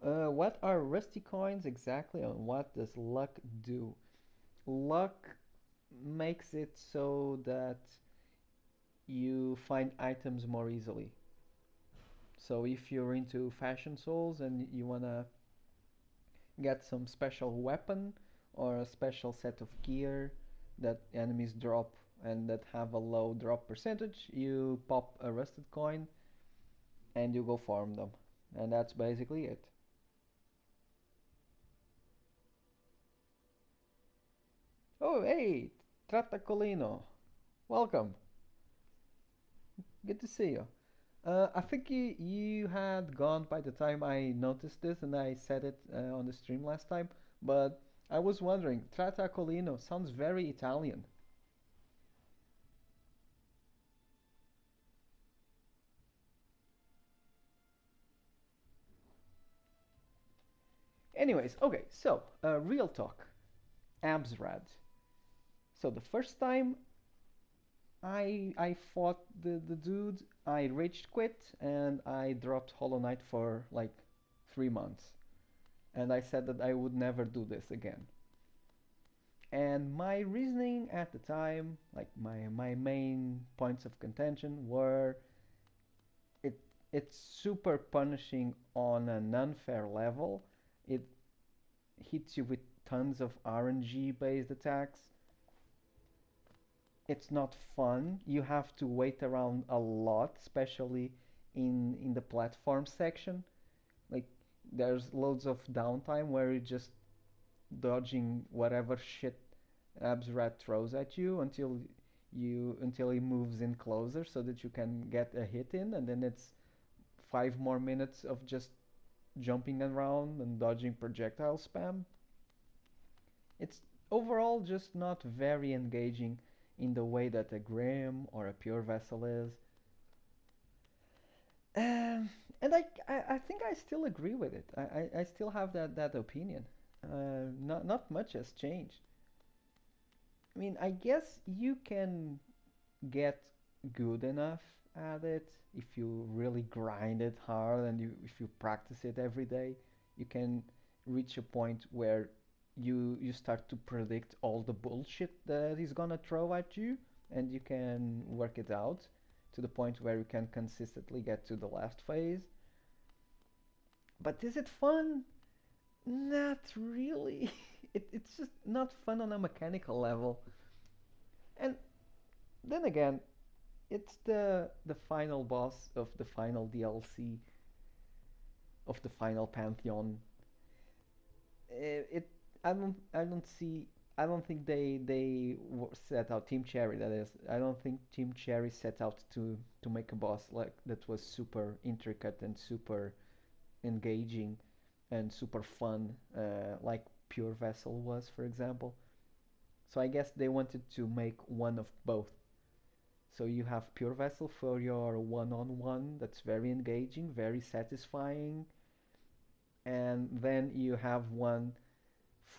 What are rusty coins exactly, and what does luck do? Luck makes it so that you find items more easily. So if you're into fashion souls and you wanna get some special weapon or a special set of gear that enemies drop and that have a low drop percentage, you pop a rusted coin and you go farm them. And that's basically it. Oh, hey, Trattacolino. Welcome. Good to see you. I think you had gone by the time I noticed this, and I said it on the stream last time. But I was wondering, Tratacolino sounds very Italian. Anyways, okay, so real talk, Absrad. So the first time I fought the dude, I rage quit and I dropped Hollow Knight for like 3 months, and I said that I would never do this again. And my reasoning at the time, like my main points of contention were it it's super punishing on an unfair level. It hits you with tons of RNG based attacks. It's not fun. You have to wait around a lot, especially in the platform section. Like there's loads of downtime where you're just dodging whatever shit Absrat throws at you until he moves in closer so that you can get a hit in, and then it's 5 more minutes of just jumping around and dodging projectile spam. It's overall just not very engaging in the way that a Grim or a Pure Vessel is. Um, and I think I still agree with it. I still have that opinion. Not much has changed. I mean, I guess you can get good enough at it if you really grind it hard and if you practice it every day. You can reach a point where you start to predict all the bullshit that he's gonna throw at you, and you can work it out to the point where you can consistently get to the last phase. But is it fun? Not really. It's just not fun on a mechanical level. And then again, it's the final boss of the final DLC of the final Pantheon. It I don't think they set out Team Cherry. That is, I don't think Team Cherry set out to make a boss like that was super intricate and super engaging and super fun, like Pure Vessel was, for example. So I guess they wanted to make one of both. So you have Pure Vessel for your one-on-one that's very engaging, very satisfying, and then you have one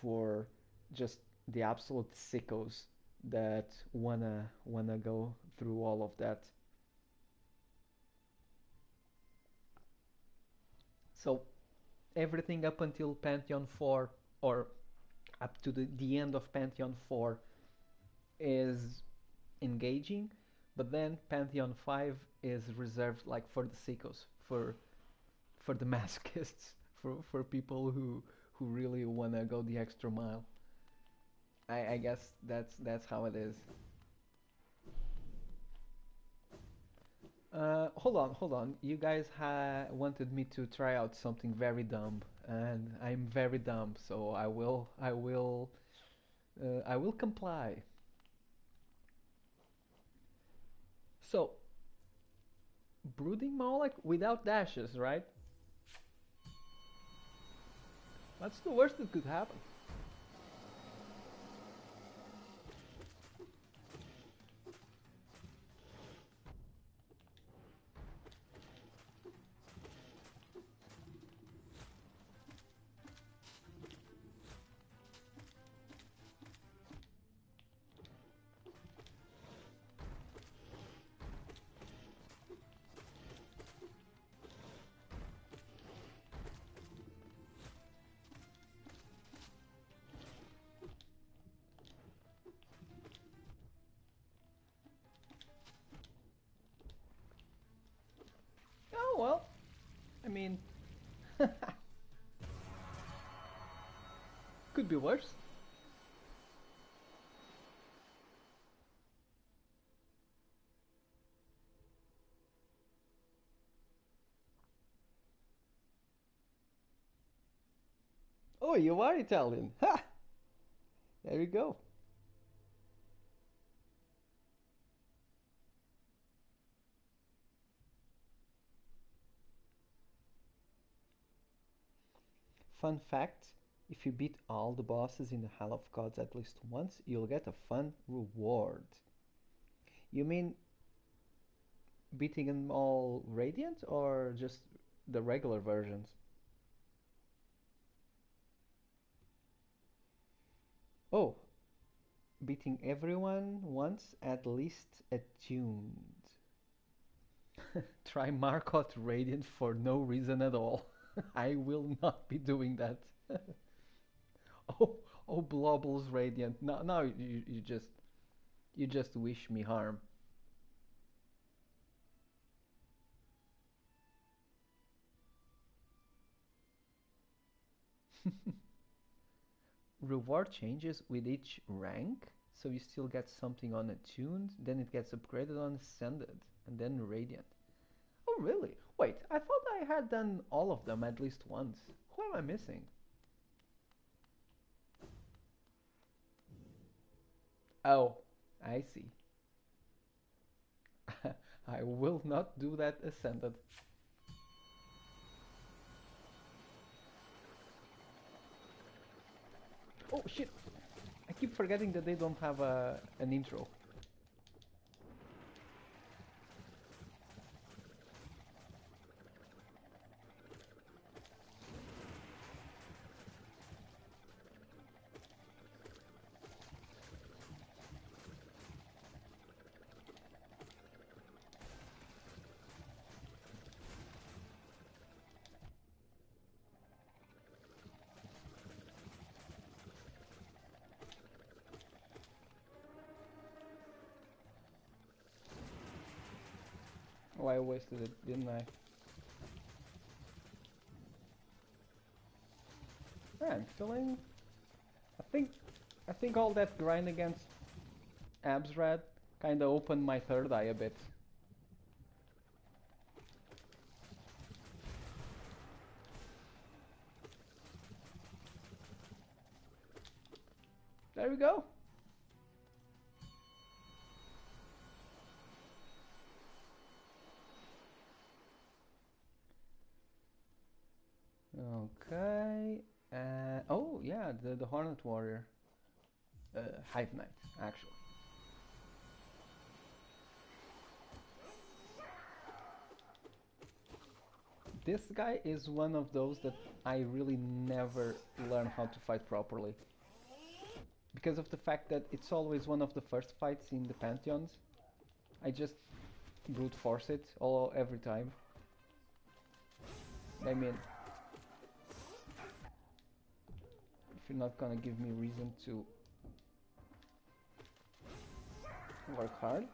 for just the absolute sickos that wanna go through all of that. So everything up until Pantheon 4 or up to the end of Pantheon 4 is engaging, but then Pantheon 5 is reserved like for the sickos, for the masochists, for people who really wanna go the extra mile. I guess that's how it is. Hold on. You guys wanted me to try out something very dumb, and I'm very dumb, so I will comply. So, brooding Moloch without dashes, right? That's the worst that could happen. Oh well, I mean, could be worse. Oh, you are Italian. Ha! There you go. Fun fact, if you beat all the bosses in the Hall of Gods at least once, you'll get a fun reward. You mean beating them all Radiant or just the regular versions? Oh, beating everyone once at least attuned. Try Markot Radiant for no reason at all. I will not be doing that. Oh, oh, Blobbles Radiant. No, no, you just wish me harm. Reward changes with each rank, so you still get something on attuned, then it gets upgraded on ascended, and then radiant. Oh, really? Wait, I thought I had done all of them at least once. Who am I missing? Oh, I see. I will not do that ascended. Oh shit! I keep forgetting that they don't have an intro. Oh, I wasted it, didn't I? Yeah, I'm feeling. I think. I think all that grind against Absrad kind of opened my third eye a bit. There we go. Okay. Oh yeah, the Hornet Warrior, Hive Knight, actually. This guy is one of those that I really never learn how to fight properly. Because of the fact that it's always one of the first fights in the Pantheons. I just brute force it every time. I mean, if you're not gonna give me reason to work hard.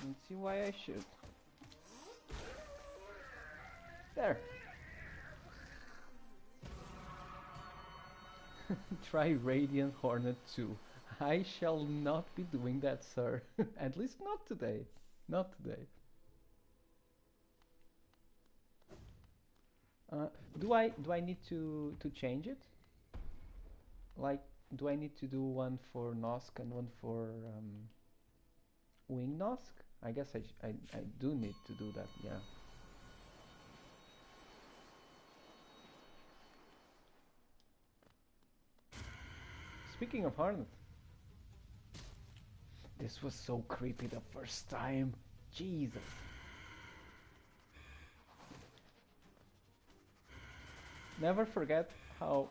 Let's see why I should. There. Try Radiant Hornet 2. I shall not be doing that, sir. At least not today. Not today. Do I need to change it? Like, do I need to do one for Nosk and one for Wing Nosk? I guess I do need to do that, yeah. Speaking of Hornet, this was so creepy the first time. Jesus. Never forget how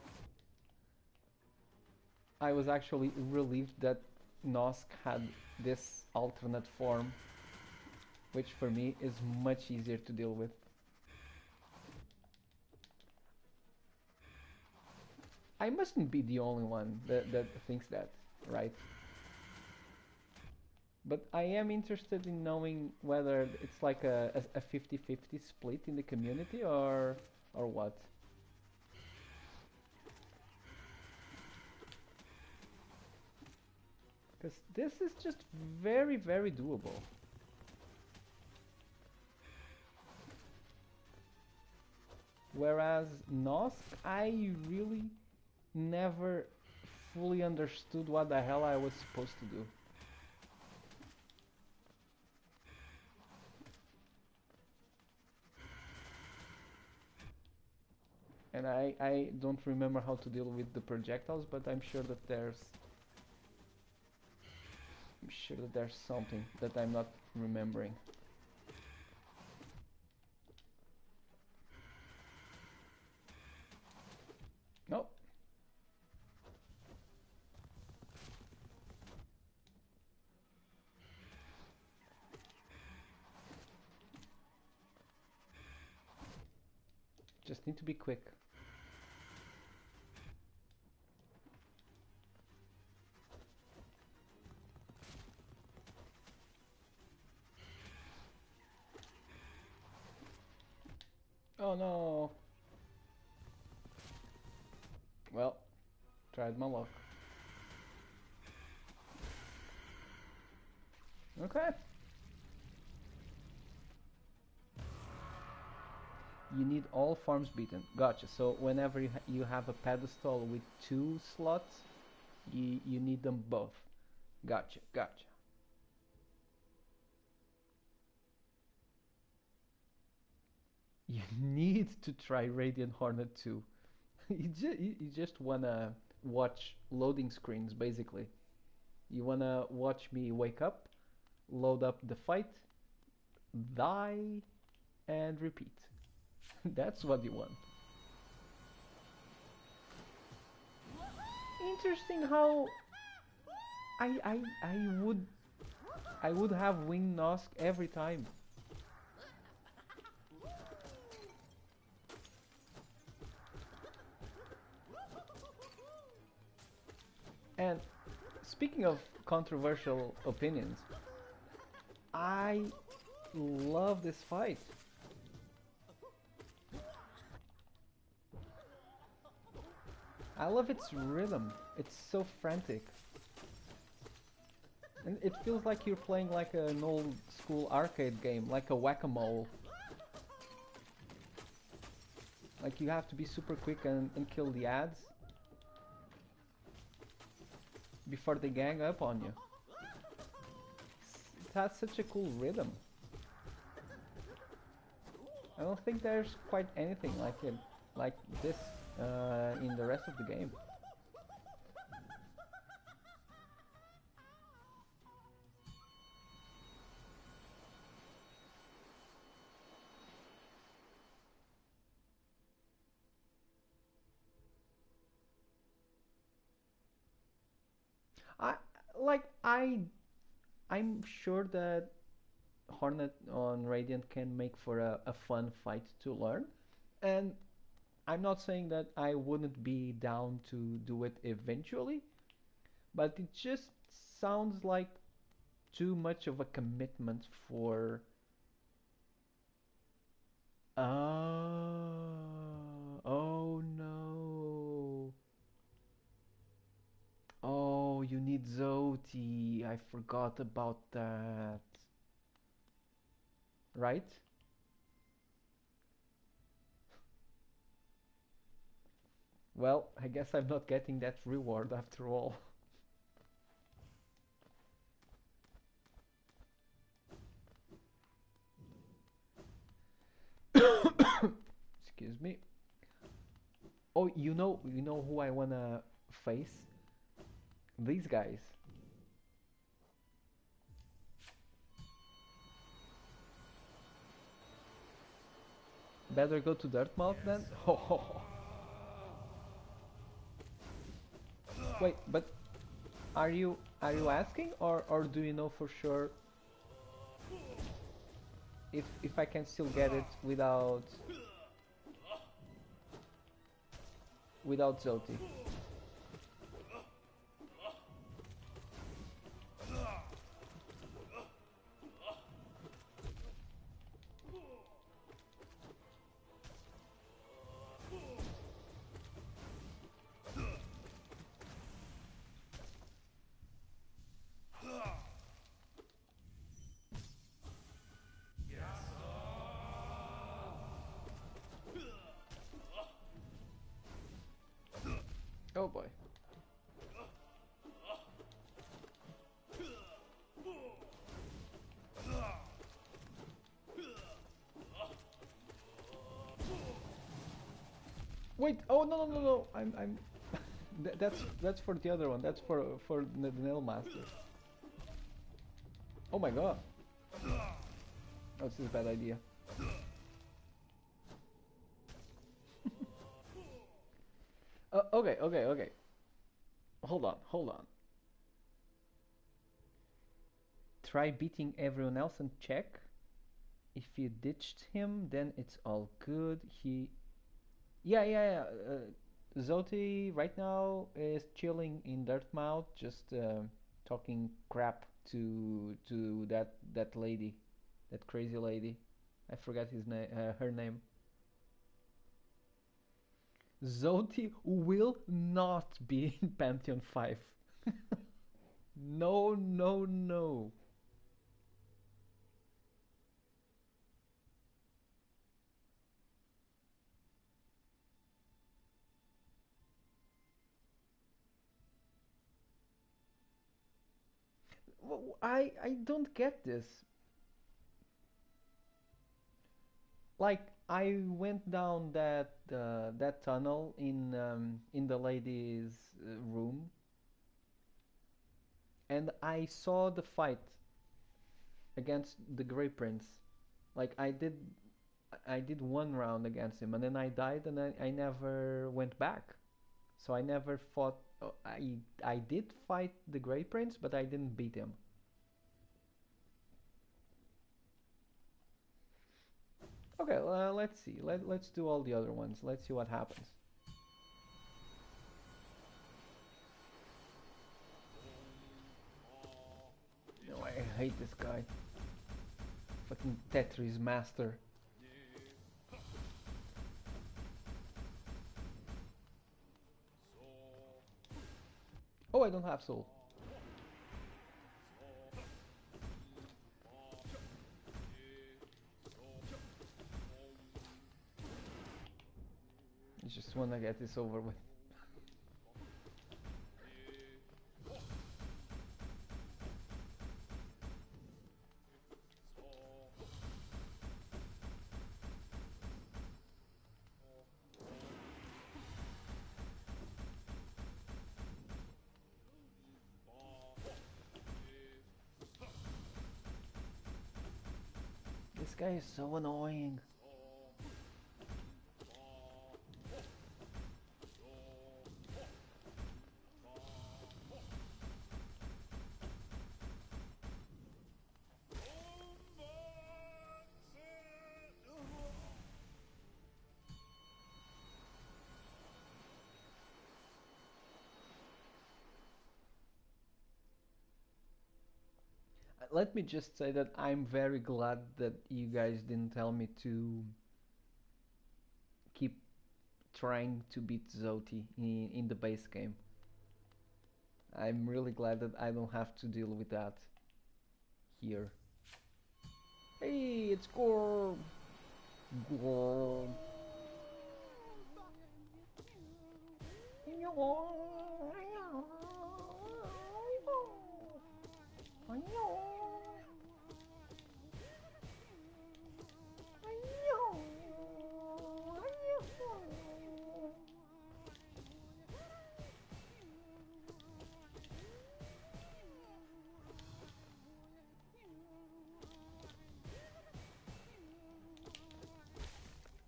I was actually relieved that Nosk had this alternate form, which for me is much easier to deal with. I mustn't be the only one that thinks that, right? But I am interested in knowing whether it's like a 50-50 split in the community or what. Because this is just very, very doable. Whereas Nosk, I really never fully understood what the hell I was supposed to do. And I don't remember how to deal with the projectiles, but I'm sure that there's something that I'm not remembering. Nope. Just need to be quick. Oh no. Well, tried my luck. Okay. You need all farms beaten. Gotcha. So whenever you have a pedestal with 2 slots, you need them both. Gotcha, gotcha. You need to try Radiant Hornet 2. You just wanna watch loading screens, basically. You wanna watch me wake up, load up the fight, die, and repeat. That's what you want. Interesting how I would have Wing Nosk every time. And speaking of controversial opinions, I love this fight. I love its rhythm. It's so frantic. And it feels like you're playing like an old school arcade game, like a whack-a-mole. Like you have to be super quick and kill the ads before they gang up on you. It has such a cool rhythm. I don't think there's quite anything like this in the rest of the game. I like I'm sure that Hornet on Radiant can make for a fun fight to learn, and I'm not saying that I wouldn't be down to do it eventually, but it just sounds like too much of a commitment for. Oh no. Oh, you need Zoti. I forgot about that. Right? Well, I guess I'm not getting that reward after all. Excuse me. Oh, you know who I wanna face? These guys. Better go to Dirtmouth then? Oh. Wait, but are you asking or do you know for sure if I can still get it without Zoti? Wait! Oh no no no no! I'm. That's for the other one. That's for the nail master. Oh my god! Oh, this is a bad idea. Okay. Hold on, hold on. Try beating everyone else and check. If you ditched him, then it's all good. Yeah. Zoti right now is chilling in Dirtmouth, just talking crap to that lady, that crazy lady. I forgot his name, her name. Zoti will not be in Pantheon 5. No, no, no. I don't get this. Like I went down that tunnel in the lady's room, and I saw the fight against the Grey Prince. Like I did one round against him, and then I died, and I never went back. So I never fought. I did fight the Grey Prince, but I didn't beat him. Okay, let's see. Let's do all the other ones. Let's see what happens. No, I hate this guy. Fucking Tetris master. Oh, I don't have soul. I just wanna get this over with. This guy is so annoying. Let me just say that I'm very glad that you guys didn't tell me to keep trying to beat Zoti in the base game. I'm really glad that I don't have to deal with that here. Hey, it's Gorb! Gorb!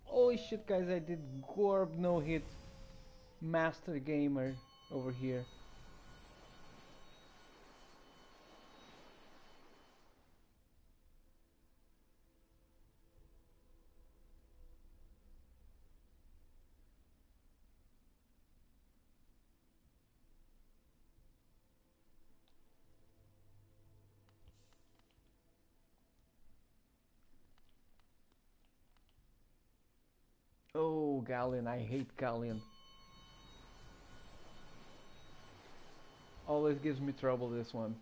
Holy shit, guys, I did Gorb no hit. Master gamer over here. Oh, Galleon, I hate Galleon. Always gives me trouble, this one.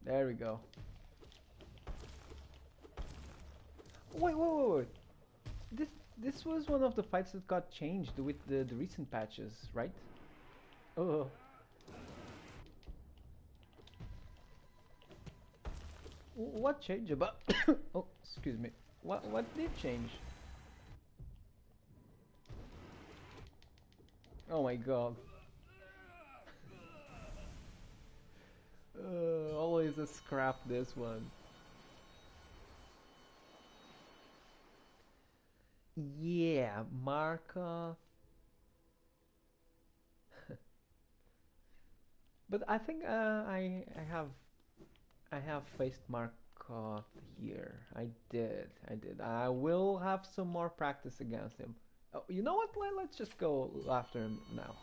There we go. Wait. This was one of the fights that got changed with the recent patches, right? Oh. What changed about? Oh, excuse me. What did change? Oh my god. Always a scrap this one. Yeah, Markov. But I think I have faced Markov here. I did. I will have some more practice against him. Oh, you know what? Let's just go after him now.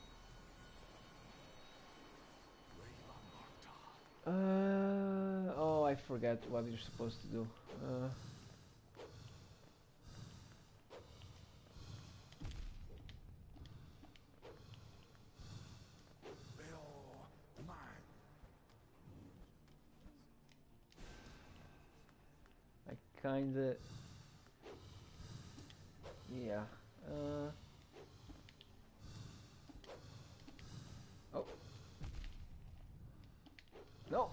Oh, I forget what you're supposed to do. I kinda, yeah. Oh, no,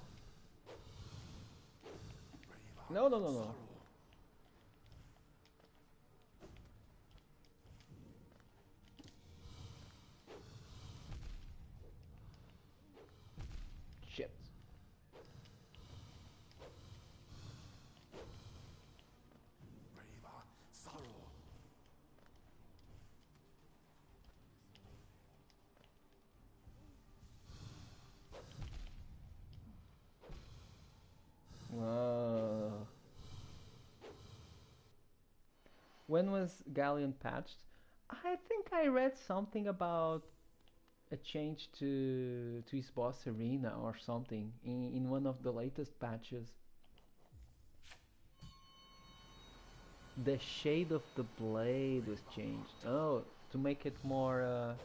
no, no, no, no. Shit. Uh, when was Galleon patched? I think I read something about a change to his boss arena or something in one of the latest patches. The shade of the blade was changed. Oh, to make it more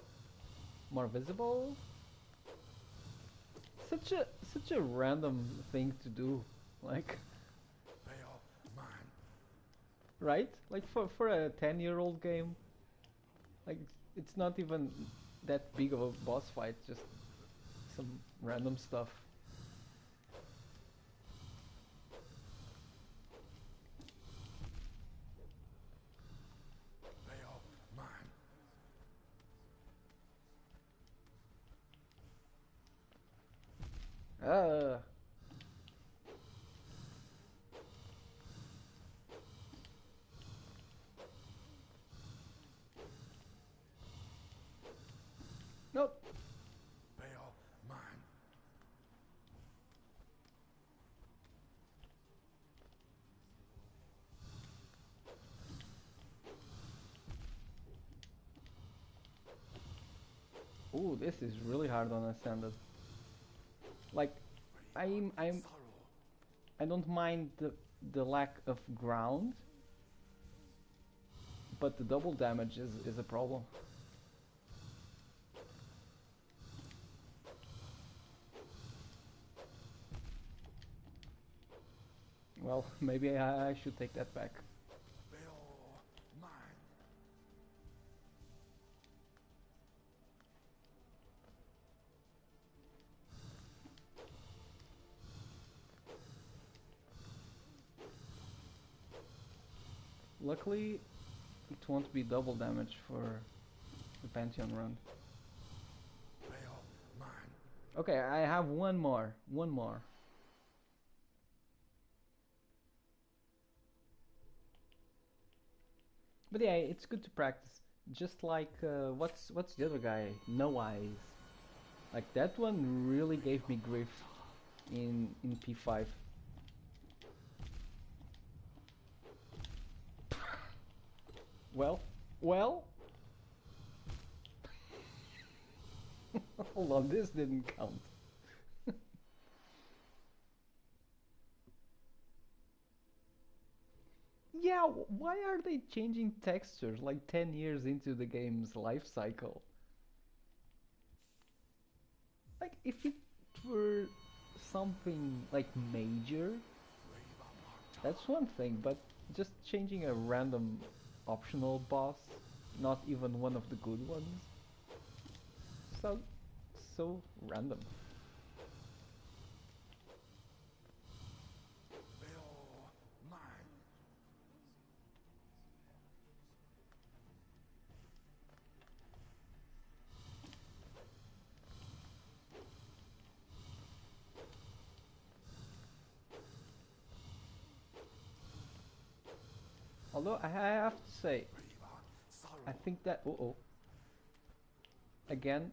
visible. Such a random thing to do, like, right? Like for a 10-year-old game, like it's not even that big of a boss fight, just some random stuff. Uh, nope. Ooh, this is really hard on ascended. Like, I'm I don't mind the lack of ground, but the double damage is a problem. Well, maybe I should take that back. Luckily, it won't be double damage for the Pantheon run. Okay, I have one more. One more. But yeah, it's good to practice. Just like what's the other guy? No Eyes. Like that one really gave me grief in P5. Well, well. Hold on, this didn't count. Yeah, why are they changing textures like 10 years into the game's life cycle? Like, if it were something like major, that's one thing, but just changing a random optional boss, not even one of the good ones, so so random. Although I have to say, I think that again,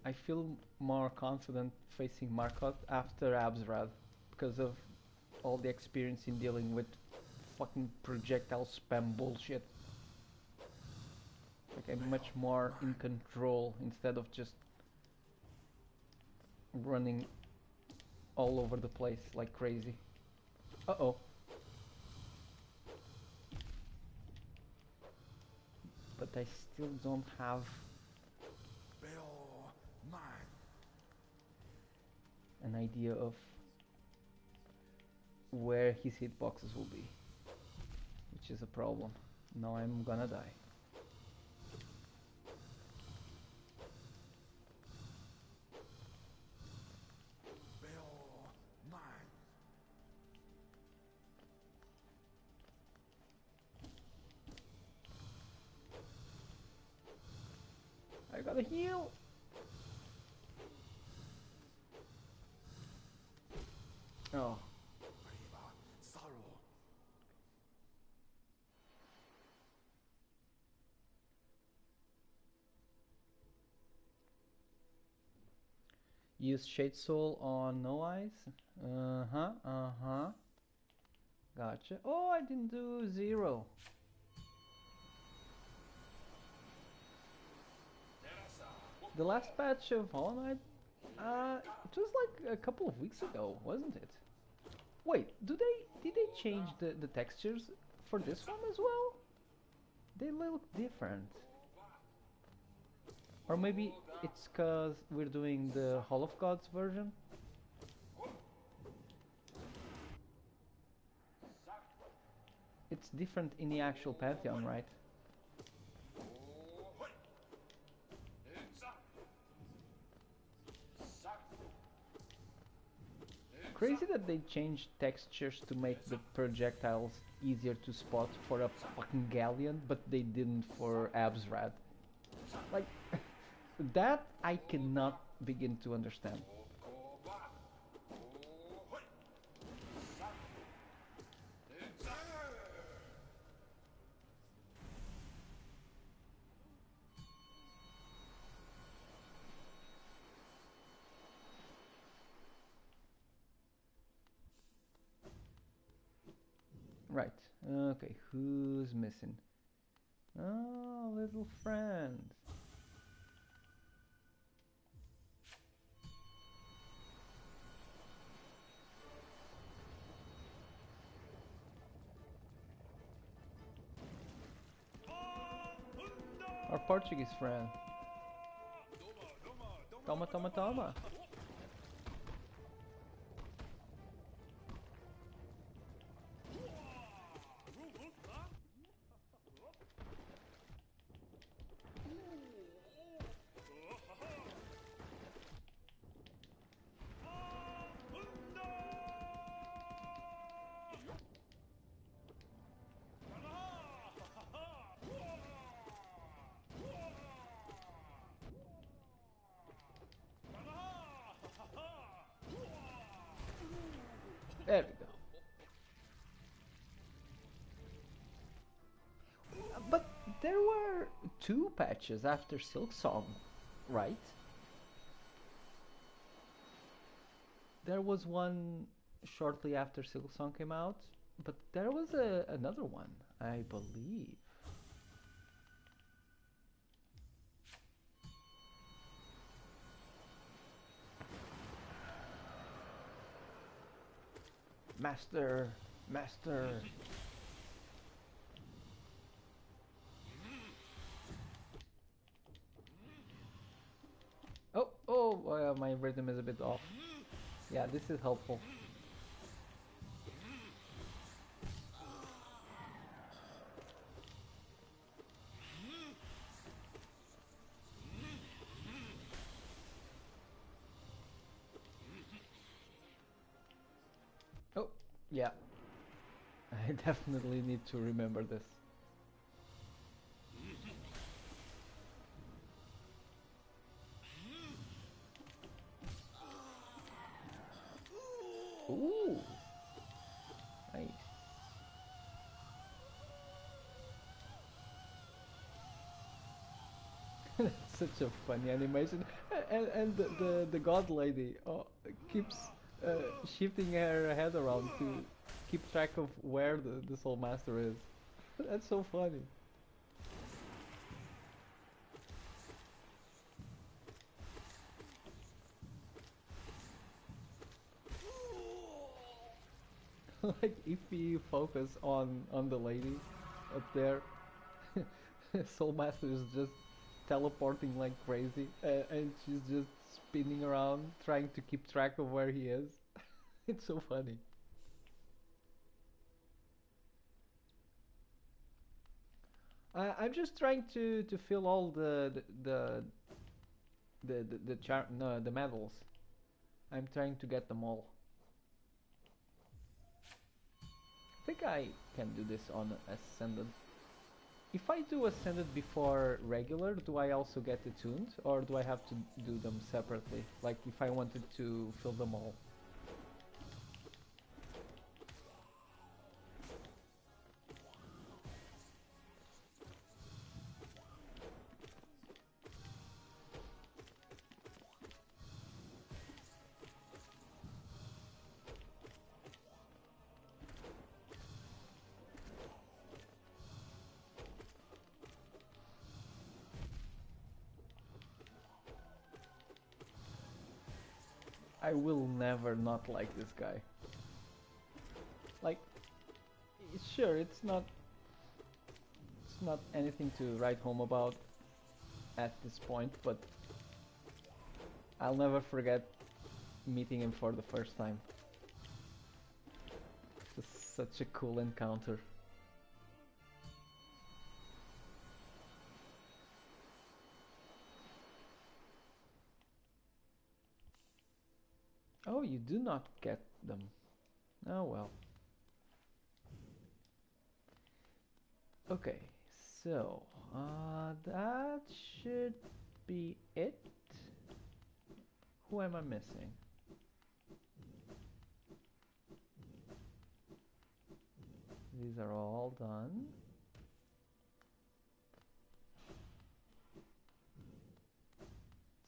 I feel more confident facing Markot after Absrad because of all the experience in dealing with fucking projectile spam bullshit. Like I'm much more in control instead of just running all over the place like crazy. Uh-oh. But I still don't have an idea of where his hitboxes will be, which is a problem. Now I'm gonna die. I gotta heal! Oh. Use Shade Soul on no eyes. Gotcha. Oh, I didn't do 0. The last patch of Hollow Knight, it was like a couple of weeks ago, wasn't it? Wait, did they change the textures for this one as well? They look different. Or maybe it's cause we're doing the Hall of Gods version? It's different in the actual Pantheon, right? Crazy that they changed textures to make the projectiles easier to spot for a fucking galleon, but they didn't for Absrad. Like, that I cannot begin to understand. Right, okay, who's missing? Oh, little friend. Our Portuguese friend. Toma, toma, toma. There we go. But there were 2 patches after Silksong, right? There was one shortly after Silksong came out, but there was another one, I believe. Master, master. Oh, my rhythm is a bit off. Yeah, this is helpful. Oh, yeah. I definitely need to remember this. Ooh. Nice. Such a funny animation, and the god lady keeps shifting her head around to keep track of where the soul master is. That's so funny. Like if you focus on the lady up there, soul master is just teleporting like crazy, and she's just spinning around trying to keep track of where he is. It's so funny. I'm just trying to fill all no, the medals. I'm trying to get them all. I think I can do this on Ascended. If I do Ascended before regular, do I also get attuned? Or do I have to do them separately? Like if I wanted to fill them all. I will never not like this guy. Like, sure, it's not anything to write home about at this point, but I'll never forget meeting him for the first time. Just such a cool encounter. Oh, you do not get them. Oh well. Okay, so that should be it. Who am I missing? These are all done.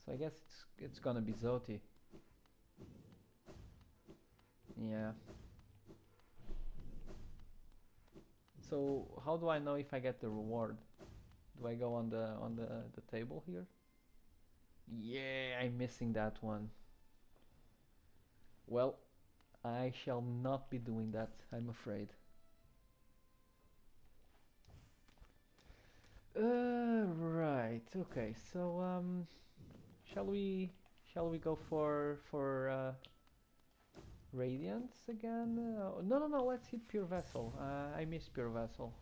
So I guess it's gonna be Zoti. Yeah. So how do I know if I get the reward? Do I go on the table here? Yeah, I'm missing that one. Well, I shall not be doing that, I'm afraid. Right. Okay. So shall we go for Radiance again? No, no, no. Let's hit Pure Vessel. I miss Pure Vessel.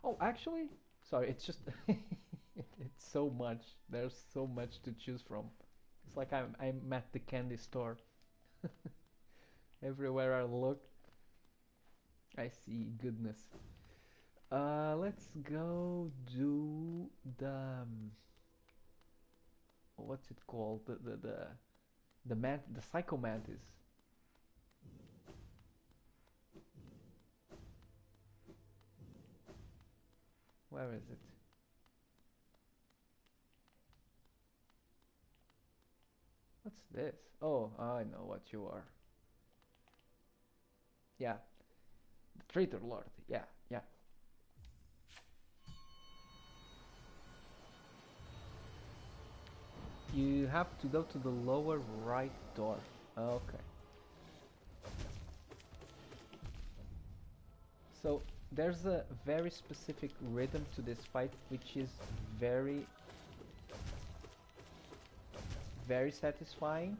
Oh, actually, sorry. It's just it's so much. There's so much to choose from. It's like I'm at the candy store. Everywhere I look, I see goodness. Let's go do the what's it called? The Psycho Mantis. Where is it? What's this? Oh, I know what you are. Yeah, the Traitor Lord. Yeah, yeah. You have to go to the lower right door. Okay. So there's a very specific rhythm to this fight, which is very, very satisfying.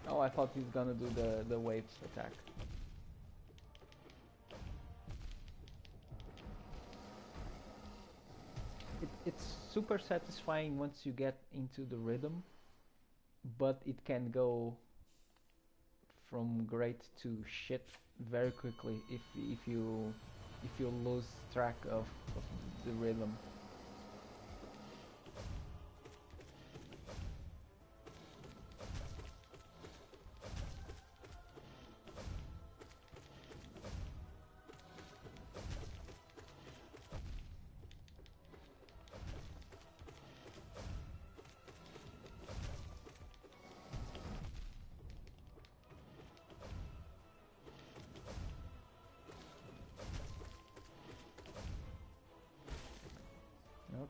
Oh, I thought he's gonna do the waves attack. It's super satisfying once you get into the rhythm, but it can go from great to shit very quickly if you lose track of the rhythm.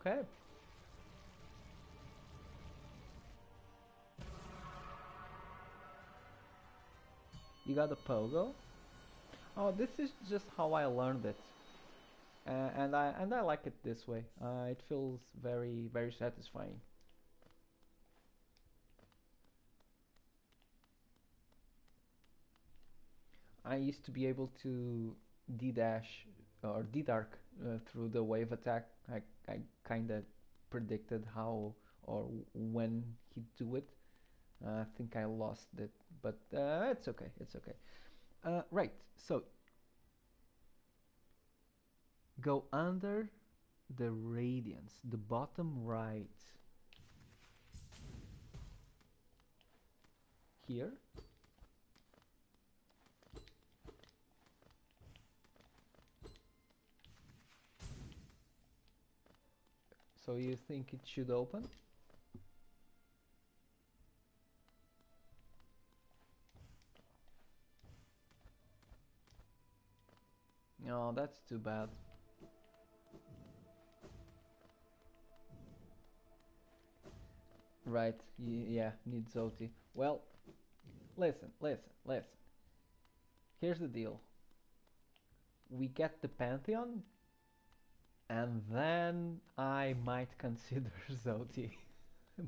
Okay. You got a pogo? Oh, this is just how I learned it. And I like it this way. It feels very satisfying. I used to be able to D-dash or D-dark through the wave attack. I kind of predicted how or when he'd do it. I think I lost it, but it's okay. It's okay. Right. So go under the radiance, the bottom right here. So you think it should open? No, that's too bad. Right, yeah, needs OT. Well, listen. Here's the deal. We get the Pantheon, and then I might consider Zoti.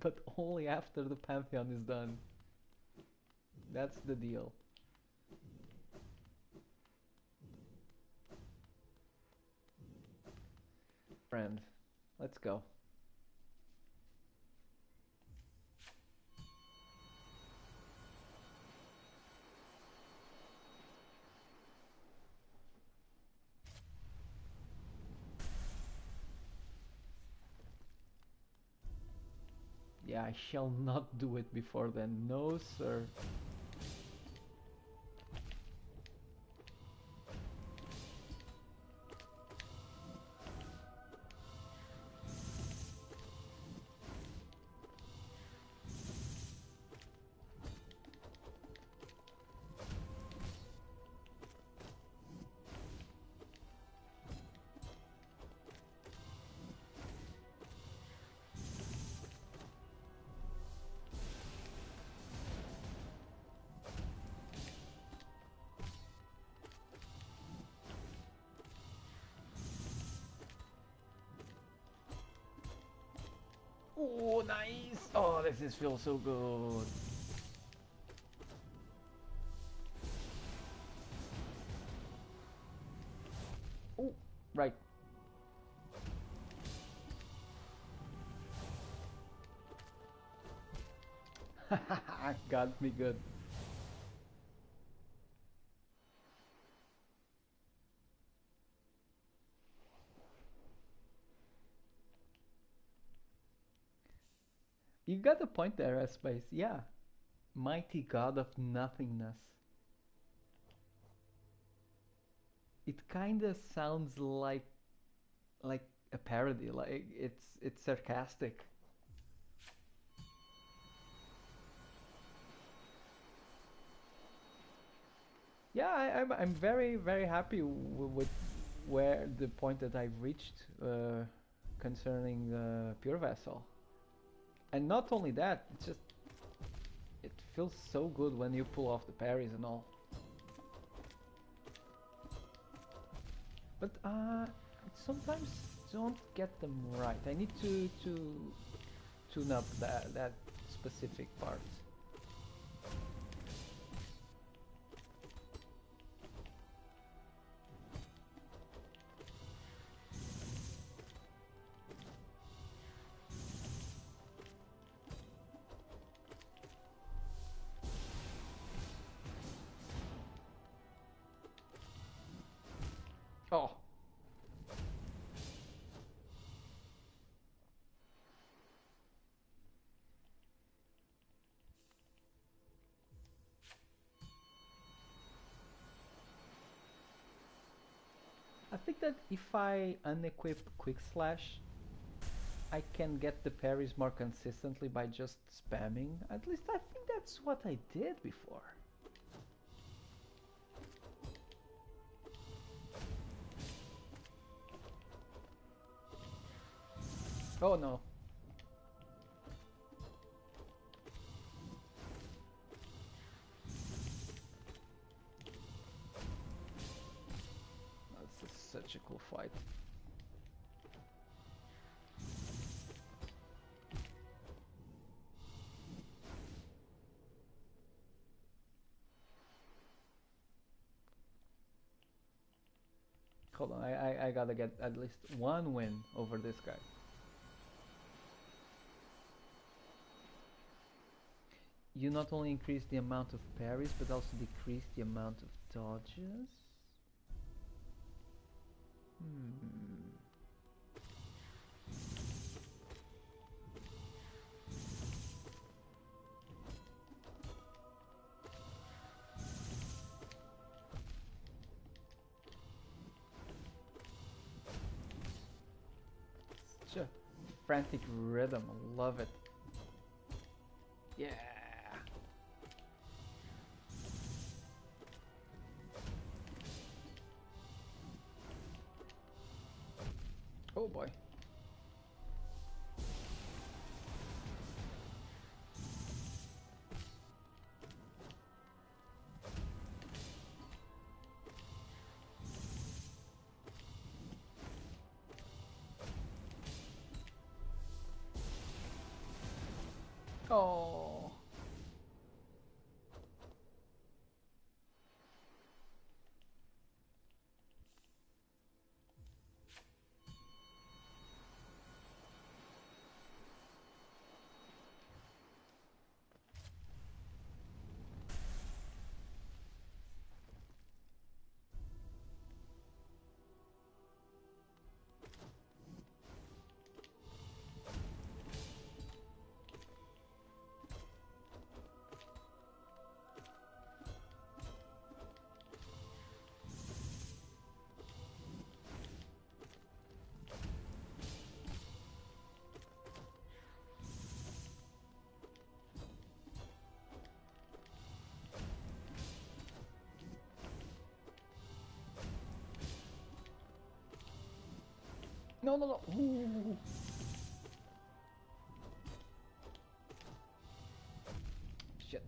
But only after the Pantheon is done. That's the deal. Friend, let's go. Yeah, I shall not do it before then. No, sir. Oh, nice! Oh, this is feels so good. Oh, right. Got me good. You got a point there, Space. Yeah. Mighty God of Nothingness. It kinda sounds like a parody, like it's sarcastic. Yeah, I'm very happy with where the point that I've reached concerning Pure Vessel. And not only that, it's just it feels so good when you pull off the parries and all. But sometimes don't get them right. I need to tune up that specific part. Oh. I think that if I unequip Quick Slash, I can get the parries more consistently by just spamming. At least I think that's what I did before. Oh no. That's such a cool fight. Hold on, I gotta get at least one win over this guy. You not only increase the amount of parries, but also decrease the amount of dodges. Hmm. Such a frantic rhythm, I love it. Yeah. Oh boy. Oh. No, no, no. Ooh. Shit.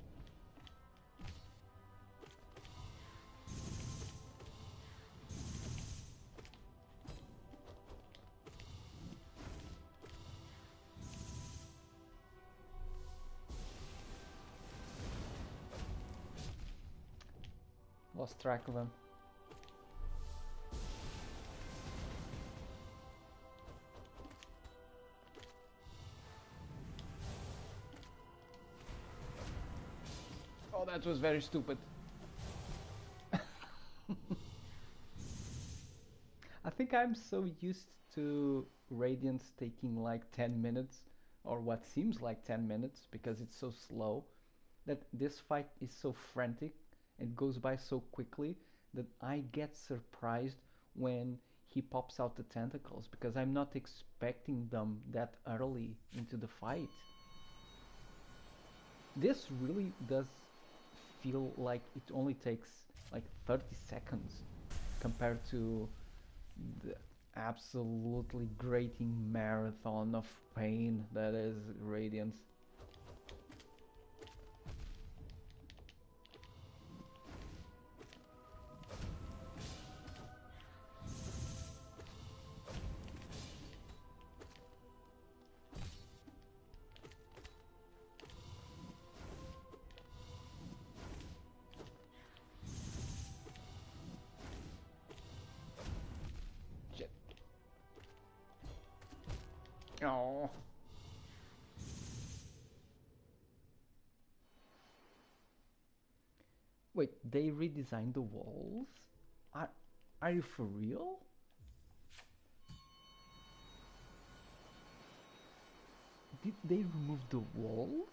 Lost track of him. Oh, that was very stupid. I think I'm so used to Radiance taking like 10 minutes, or what seems like 10 minutes, because it's so slow, that this fight is so frantic and goes by so quickly that I get surprised when he pops out the tentacles, because I'm not expecting them that early into the fight. This really does feel like it only takes like 30 seconds compared to the absolutely grating marathon of pain that is Radiance. Shit. Oh. Wait, they redesigned the walls? Are, are you for real? Did they remove the walls?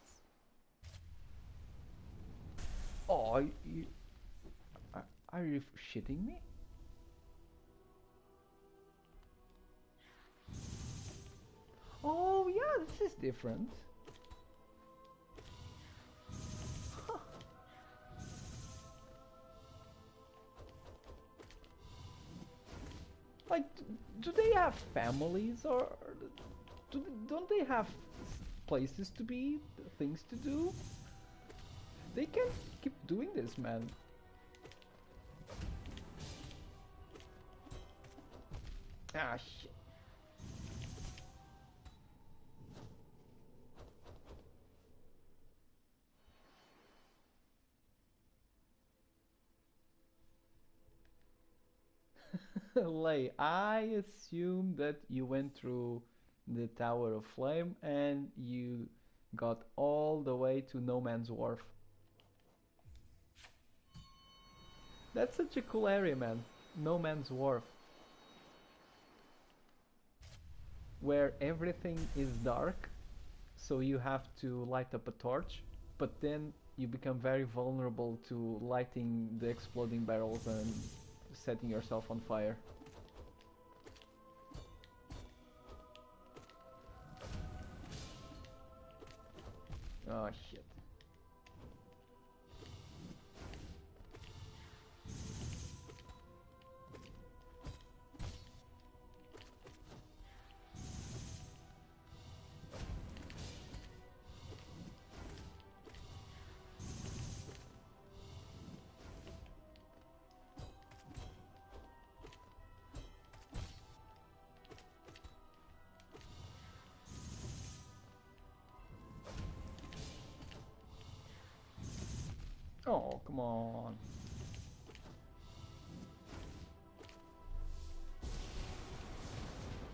Oh, are you shitting me? Oh yeah, this is different. Huh. Like, do they have families or Don't they have places to be, things to do? They can't keep doing this, man. Ah, shit. Lay, I assume that you went through the Tower of Flame and you got all the way to No Man's Wharf. That's such a cool area, man. No Man's Wharf. Where everything is dark, so you have to light up a torch, but then you become very vulnerable to lighting the exploding barrels and setting yourself on fire. Oh shit. Oh, come on.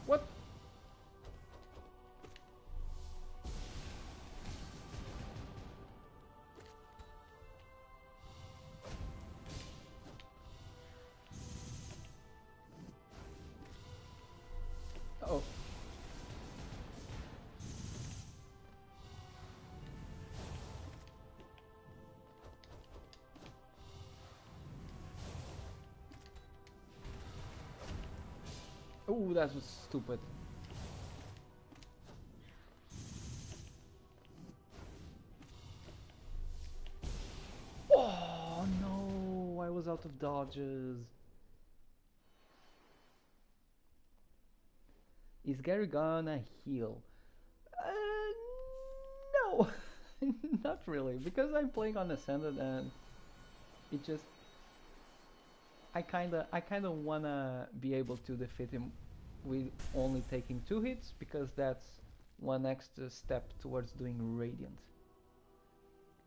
What? Oh. Oh, that was stupid. Oh no, I was out of dodges. Is Gary gonna heal? No, not really, because I'm playing on Ascended and it just I kinda wanna be able to defeat him with only taking 2 hits because that's one extra step towards doing Radiant.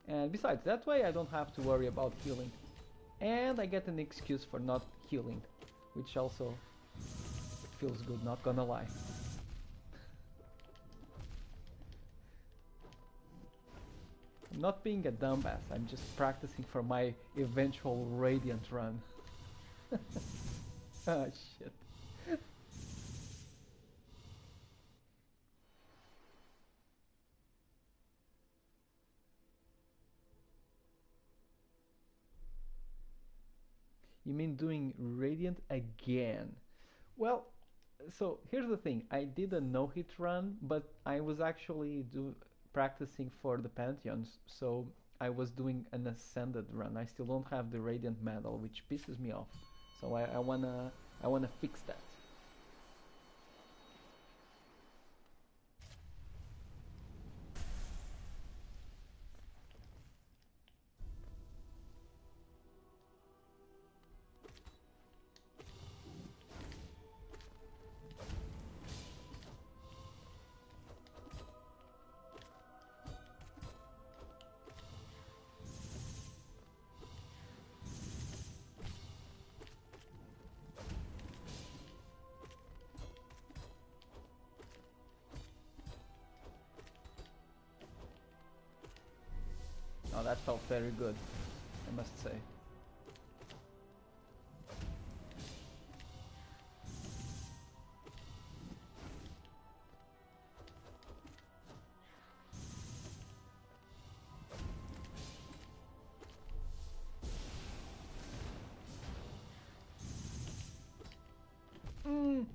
And besides, that way I don't have to worry about healing. And I get an excuse for not healing, which also feels good, not gonna lie. I'm not being a dumbass, I'm just practicing for my eventual Radiant run. Ah, shit. You mean doing Radiant again? Well, so here's the thing. I did a no-hit run, but I was actually practicing for the Pantheons, so I was doing an Ascended run. I still don't have the Radiant medal, which pisses me off. So I wanna fix that. Oh, that felt very good, I must say. Mm.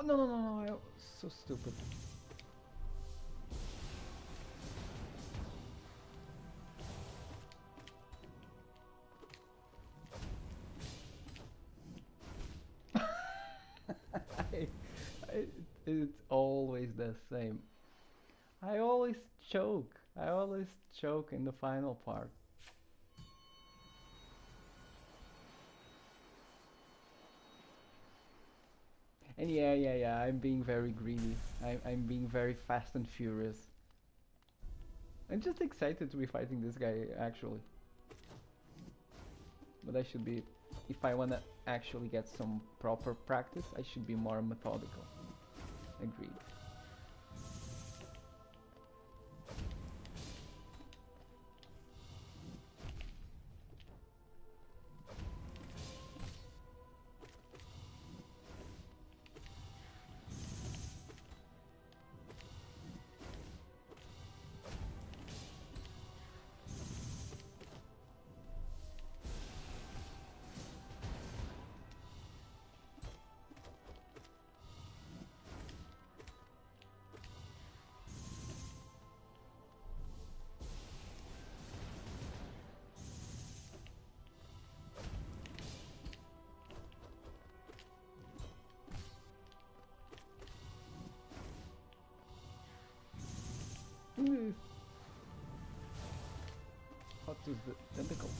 no, no, no, no! So stupid. I, I, it's always the same. I always choke. I always choke in the final part. And yeah, I'm being very greedy. I'm being very fast and furious. I'm just excited to be fighting this guy, actually. But I should be, if I wanna actually get some proper practice, I should be more methodical. Agreed. What is the tentacle?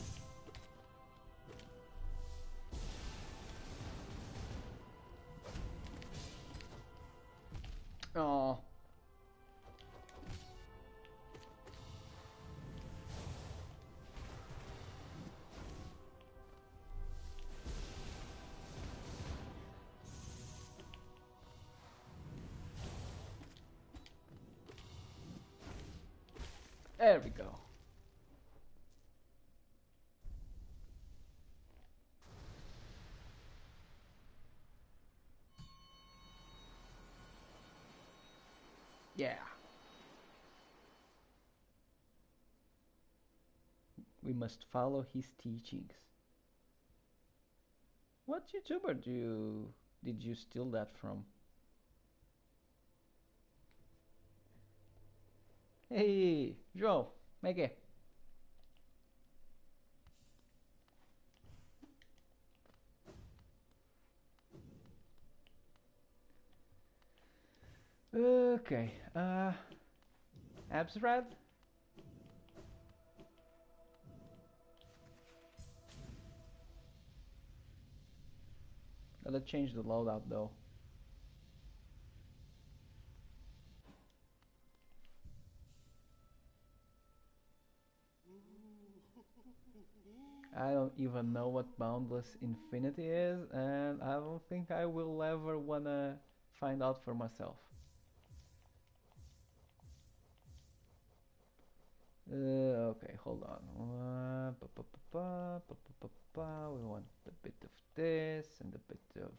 Oh. There we go. Yeah. We must follow his teachings. What YouTuber did you steal that from? Hey, João, como é que é? Okay, Absrad? Gotta change the loadout though. I don't even know what Boundless Infinity is, and I don't think I will ever wanna find out for myself. Okay, hold on. We want a bit of this and a bit of...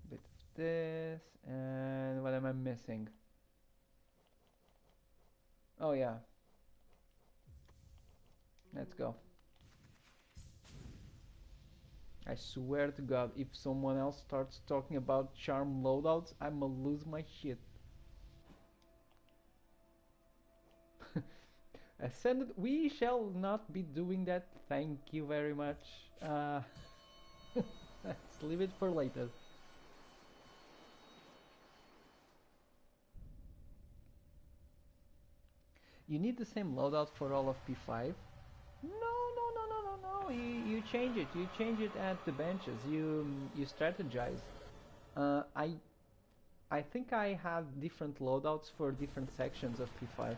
bit of this, and what am I missing? Oh yeah. Let's go. I swear to God, if someone else starts talking about charm loadouts, I'ma lose my shit. Ascended, we shall not be doing that. Thank you very much. Let's leave it for later. You need the same loadout for all of P5? No. You change it. You change it at the benches. You strategize. I think I have different loadouts for different sections of P5.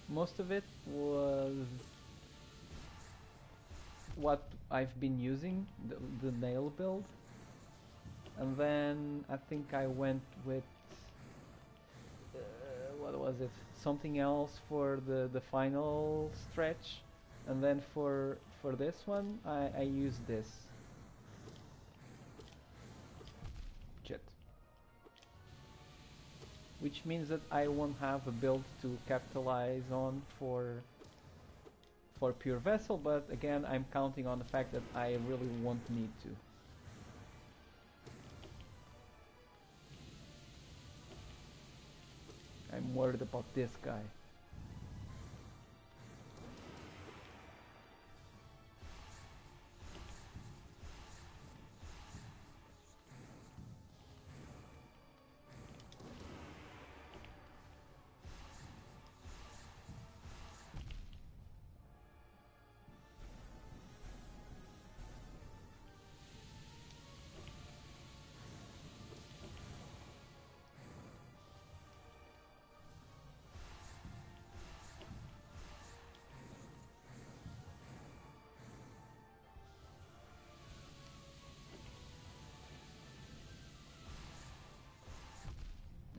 Most of it was what I've been using, the nail build. And then I think I went with what was it? Something else for the final stretch, and then for this one I used this. which means that I won't have a build to capitalize on for pure vessel, but again, I'm counting on the fact that I really won't need to. I'm worried about this guy.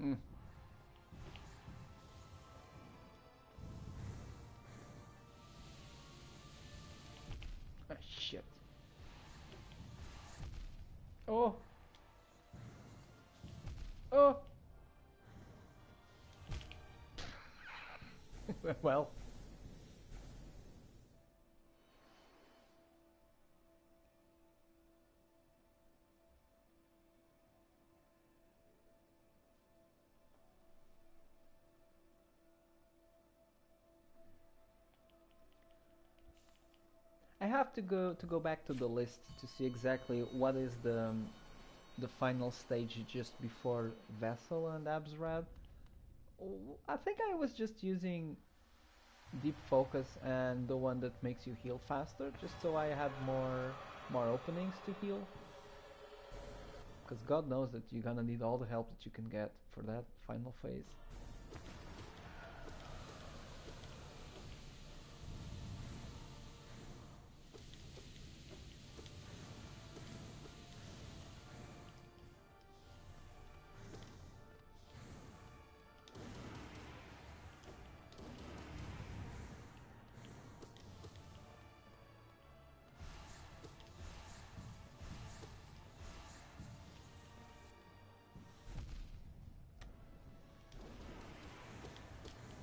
Mm. Ah, shit. Oh! Oh! Well. I have to go back to the list to see exactly what is the final stage just before Vessel and Absrad. I think I was just using Deep Focus and the one that makes you heal faster, just so I had more openings to heal. Because God knows that you're gonna need all the help that you can get for that final phase.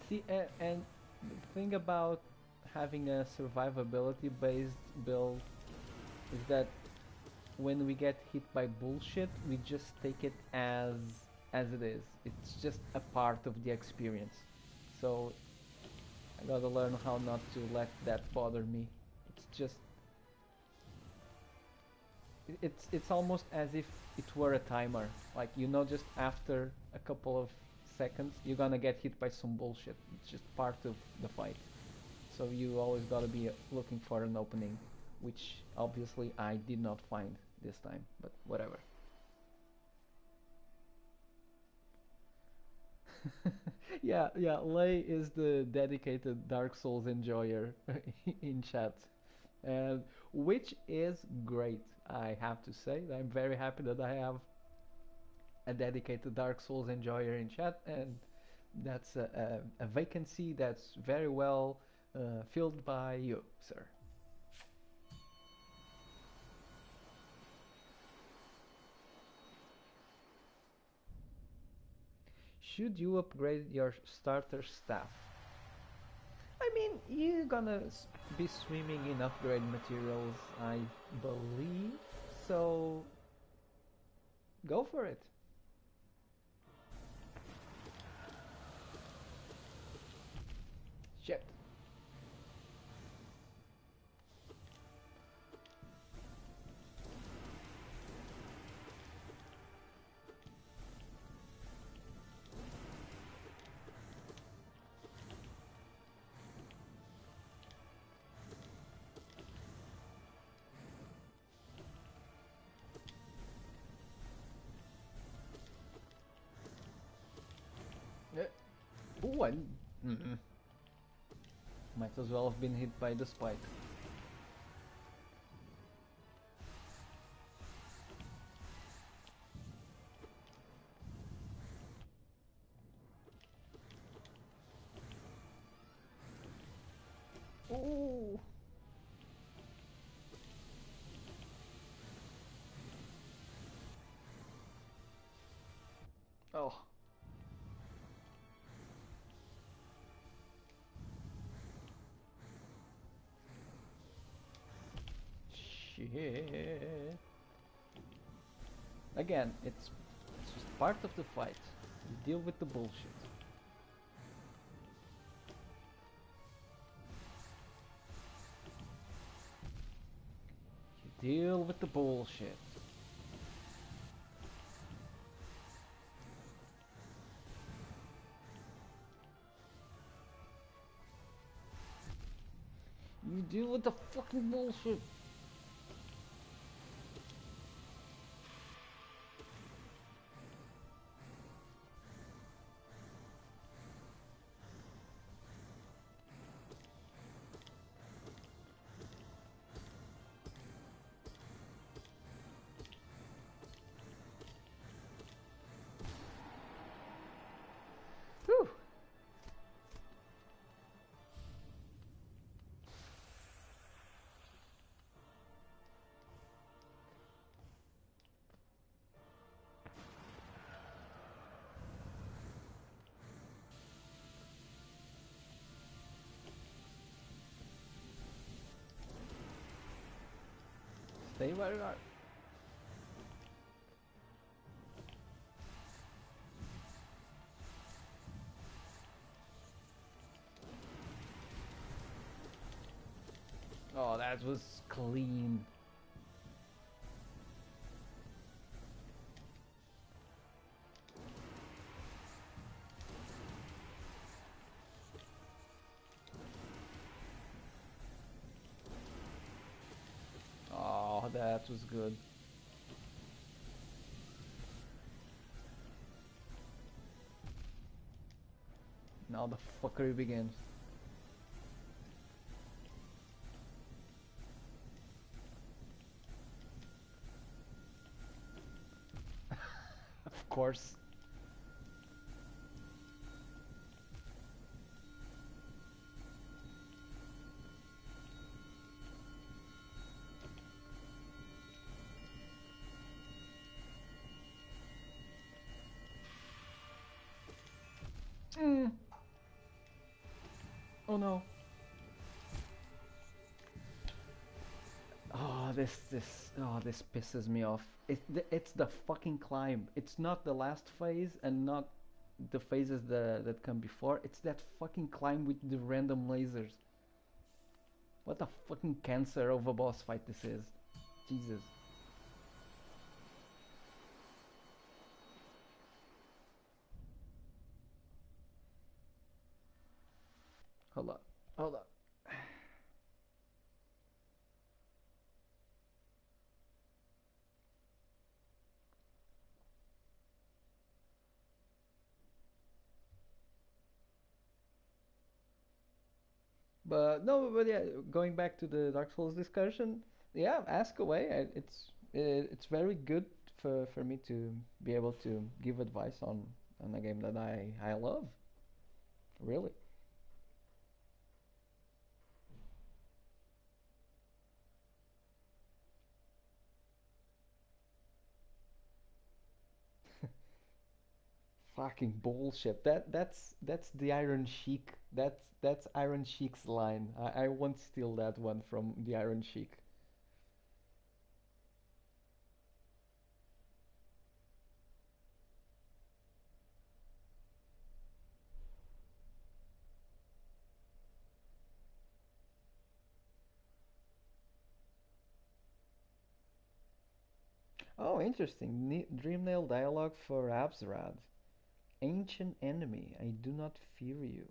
See, and the thing about having a survivability based build is that when we get hit by bullshit, we just take it as it is. It's just a part of the experience. So I gotta learn how not to let that bother me. It's just it's almost as if it were a timer. Like you know, just after a couple of seconds, you're gonna get hit by some bullshit. It's just part of the fight. So you always gotta be looking for an opening, which obviously I did not find this time. But whatever. Yeah, yeah. Lay is the dedicated Dark Souls enjoyer in chat, and which is great. I have to say, I'm very happy that I have a dedicated Dark Souls enjoyer in chat, and that's a vacancy that's very well filled by you, sir. Should you upgrade your starter staff? I mean, you're gonna be swimming in upgrade materials, I believe, so go for it. Shit. Ooh, might as well have been hit by the spike. Ooh. Oh. Again, it's just part of the fight. You deal with the bullshit. You deal with the bullshit. You deal with the fucking bullshit. Whew. Stay where you are. Oh, that was clean. Oh, that was good. Now the fuckery begins. Of course. Oh no. Oh, this pisses me off. It's the fucking climb. It's not the last phase and not the phases that come before. It's that fucking climb with the random lasers. What a fucking cancer of a boss fight this is. Jesus. Hold on. Hold on. But no, but yeah, going back to the Dark Souls discussion, yeah, ask away. It's very good for me to be able to give advice on a game that I love. Really. Fucking bullshit. That's the Iron Sheik. That's Iron Sheik's line. I won't steal that one from the Iron Sheik. Oh, interesting. Dreamnail dialogue for Abzrad. Ancient enemy, I do not fear you.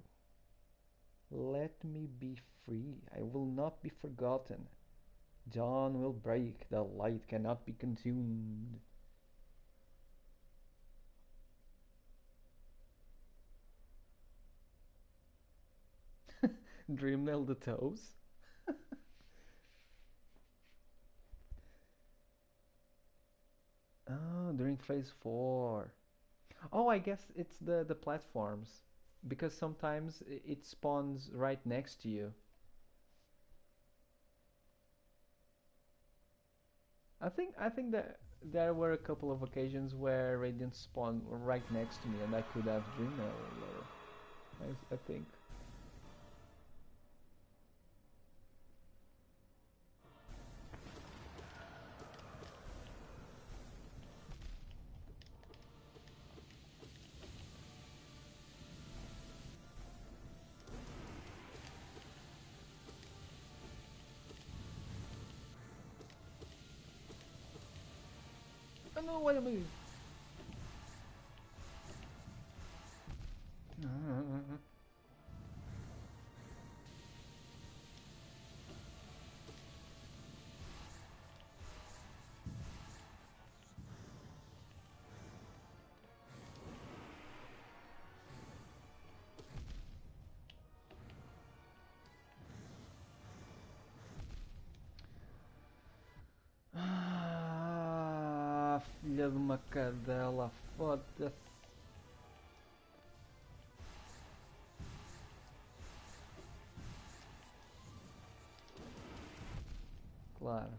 Let me be free. I will not be forgotten. Dawn will break. The light cannot be consumed. Dreamnail the toes. Oh, during phase 4. Oh, I guess it's the platforms because sometimes it spawns right next to you. I think that there were a couple of occasions where Radiant spawned right next to me and I could have Dreamnail there. I think. don't know what I'm doing. Ah, filha de uma cadela, foda-se. Claro.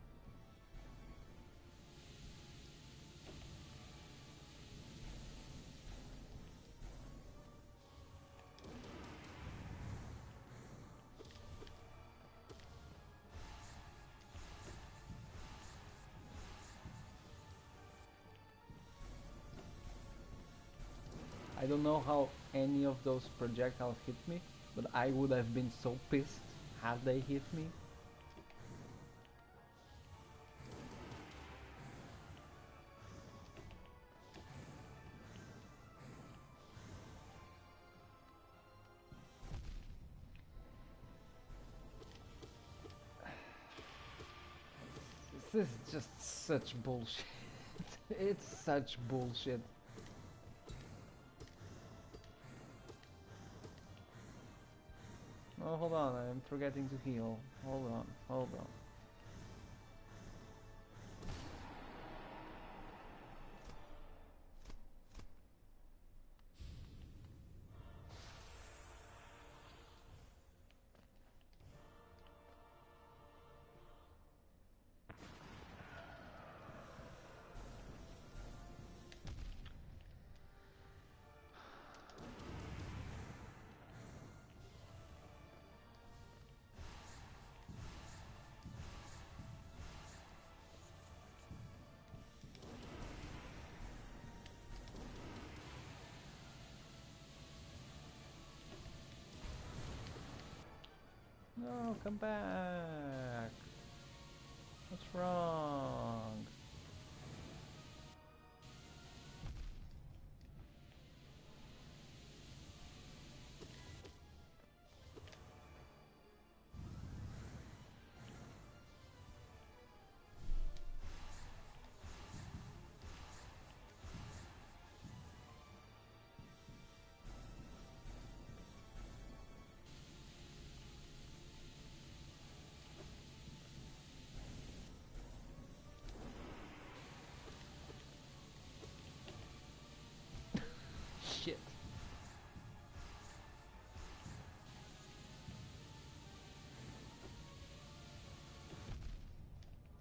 I don't know how any of those projectiles hit me, but I would have been so pissed had they hit me. This is just such bullshit. It's such bullshit. Oh, hold on, I'm forgetting to heal. Hold on, hold on. No, come back. What's wrong? Shit.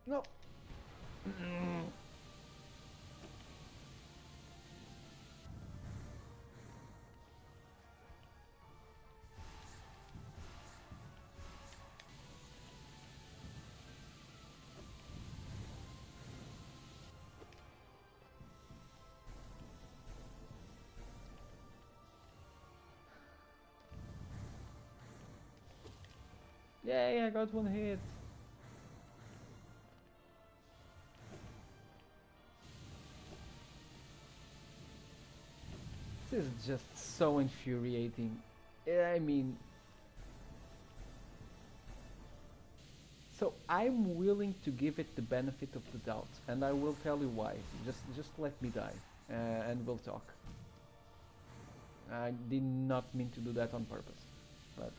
No. Yay, I got one hit. This is just so infuriating. I mean, so I'm willing to give it the benefit of the doubt, and I will tell you why. Just let me die, and we'll talk. I did not mean to do that on purpose, but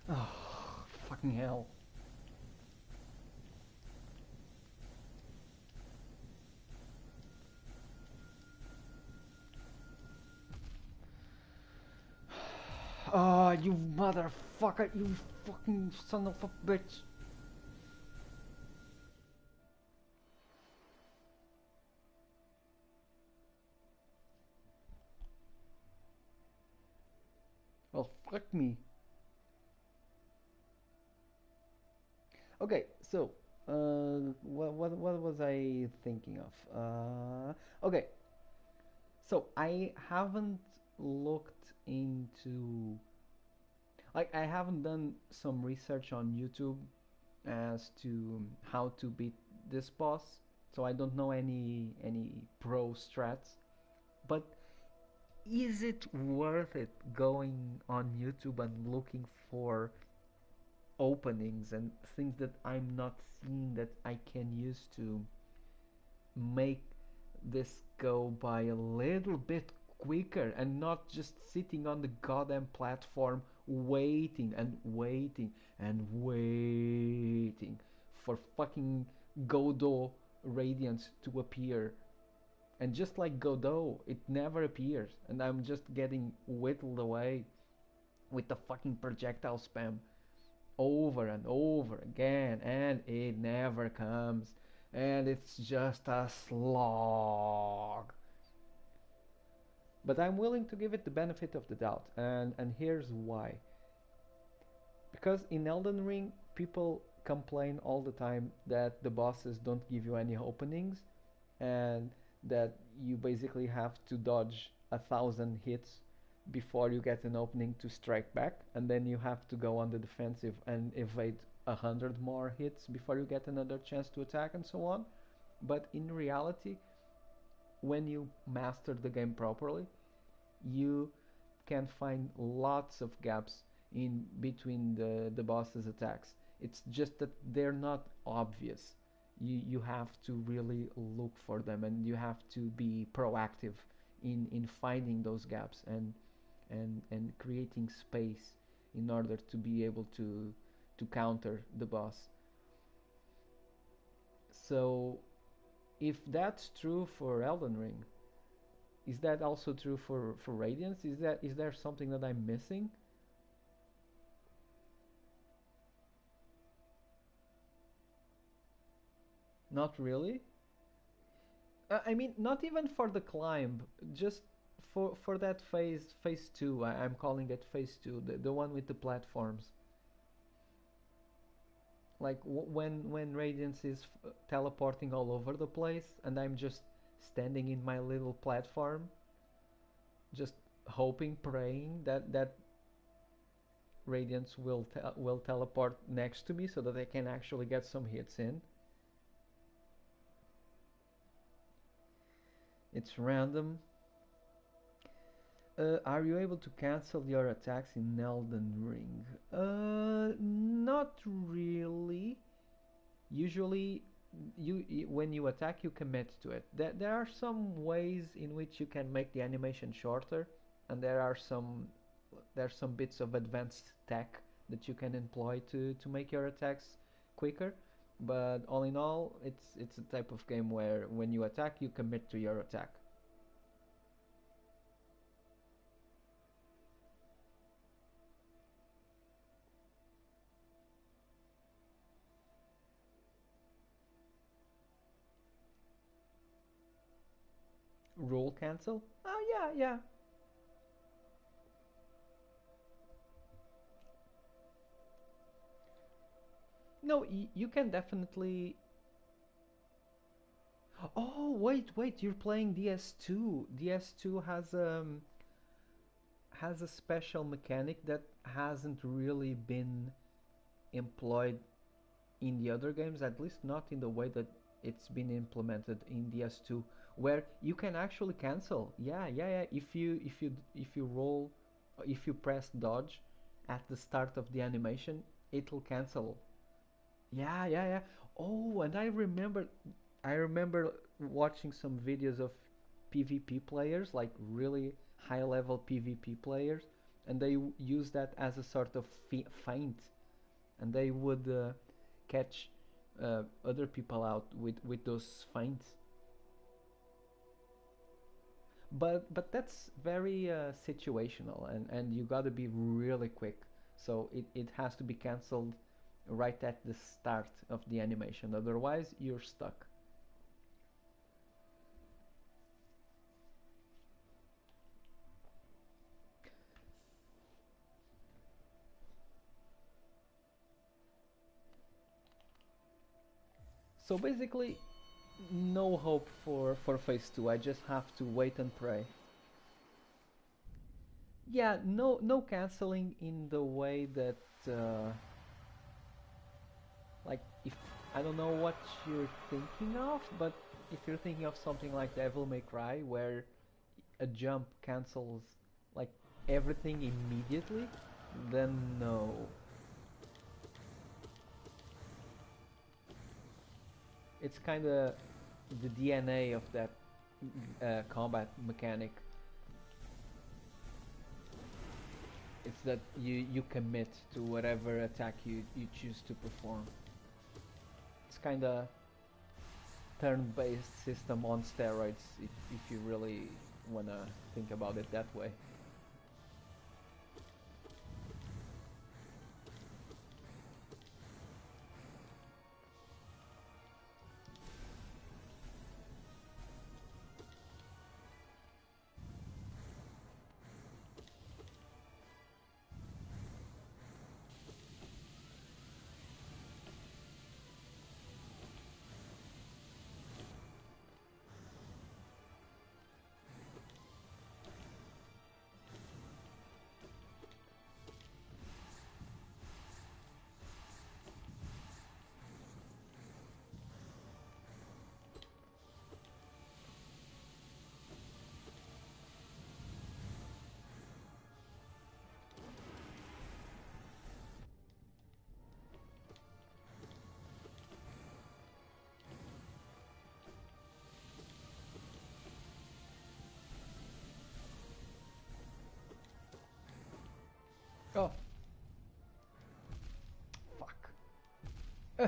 Oh, fucking hell. Oh, you motherfucker, you fucking son of a bitch. Well, fuck me. Okay, so, what was I thinking of? Okay, so I haven't looked into, like, I haven't done some research on YouTube as to how to beat this boss, so I don't know any pro strats. But is it worth it going on YouTube and looking for openings and things that I'm not seeing that I can use to make this go by a little bit quicker and not just sitting on the goddamn platform waiting and waiting and waiting for fucking Godot Radiance to appear. And just like Godot, it never appears, and I'm just getting whittled away with the fucking projectile spam over and over again, and it never comes, and it's just a slog. But I'm willing to give it the benefit of the doubt, and here's why. Because in Elden Ring, people complain all the time that the bosses don't give you any openings, and that you basically have to dodge 1,000 hits before you get an opening to strike back, and then you have to go on the defensive and evade 100 more hits before you get another chance to attack, and so on. But in reality, when you master the game properly, you can find lots of gaps in between the boss's attacks. It's just that they're not obvious. You have to really look for them, and you have to be proactive in finding those gaps and creating space in order to be able to counter the boss. So if that's true for Elden Ring, is that also true for Radiance? Is there something that I'm missing? Not really. I mean, not even for the climb, just for that phase two. I'm calling it phase two, the one with the platforms. Like when Radiance is teleporting all over the place, and I'm just standing in my little platform, just hoping, praying that Radiance will teleport next to me so that I can actually get some hits in. It's random. Are you able to cancel your attacks in Elden Ring? Not really. Usually, when you attack, you commit to it. There are some ways in which you can make the animation shorter, and there's some bits of advanced tech that you can employ to make your attacks quicker. But all in all, it's a type of game where when you attack, you commit to your attack. Rule cancel? Oh yeah, yeah. No, you can definitely. Oh wait, you're playing DS2. DS2 has a special mechanic that hasn't really been employed in the other games, at least not in the way that it's been implemented in DS2, where you can actually cancel. Yeah. If you roll, if you press dodge at the start of the animation, it'll cancel. Yeah. Oh, and I remember watching some videos of PvP players, like really high level PvP players, and they use that as a sort of feint, and they would catch other people out with those feints. But that's very situational, and you got to be really quick. So it has to be cancelled right at the start of the animation. Otherwise, you're stuck. So basically, no hope for phase two. I just have to wait and pray. Yeah, no canceling in the way that uh, like if I don't know what you're thinking of, but if you're thinking of something like Devil May Cry, where a jump cancels like everything immediately, then no. It's kind of the DNA of that combat mechanic. It's that you commit to whatever attack you choose to perform. It's kind of turn-based system on steroids, if you really wanna think about it that way. Oh, fuck. Uh,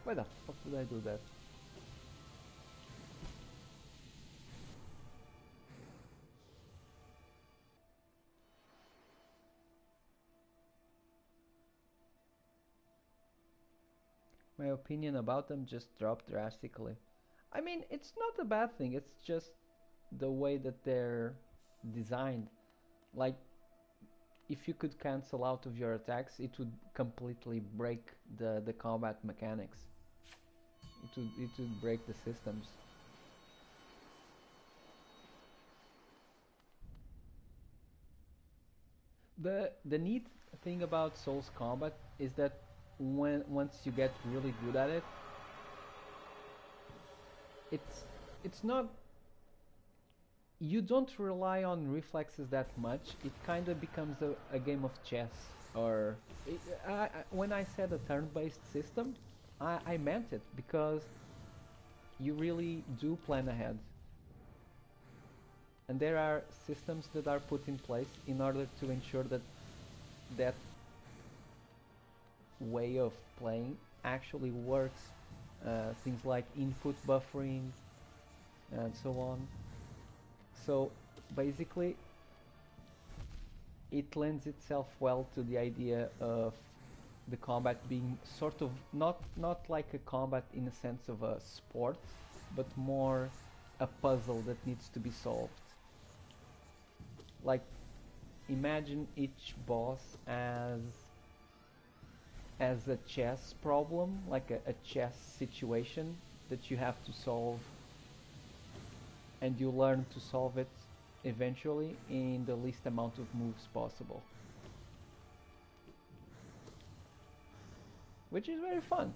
why the fuck did I do that? My opinion about them just dropped drastically. I mean, it's not a bad thing, it's just the way that they're designed. Like, if you could cancel out of your attacks, it would completely break the combat mechanics. It would break the systems. The neat thing about Souls combat is that once you get really good at it, it's it's not, you don't rely on reflexes that much. It kind of becomes a game of chess. Or when I said a turn-based system, I meant it because you really do plan ahead. And there are systems that are put in place in order to ensure that that way of playing actually works. Things like input buffering and so on. So basically, it lends itself well to the idea of the combat being sort of not like a combat in the sense of a sport, but more a puzzle that needs to be solved. Like, imagine each boss as a chess problem, like a chess situation that you have to solve, and you learn to solve it eventually in the least amount of moves possible, which is very fun.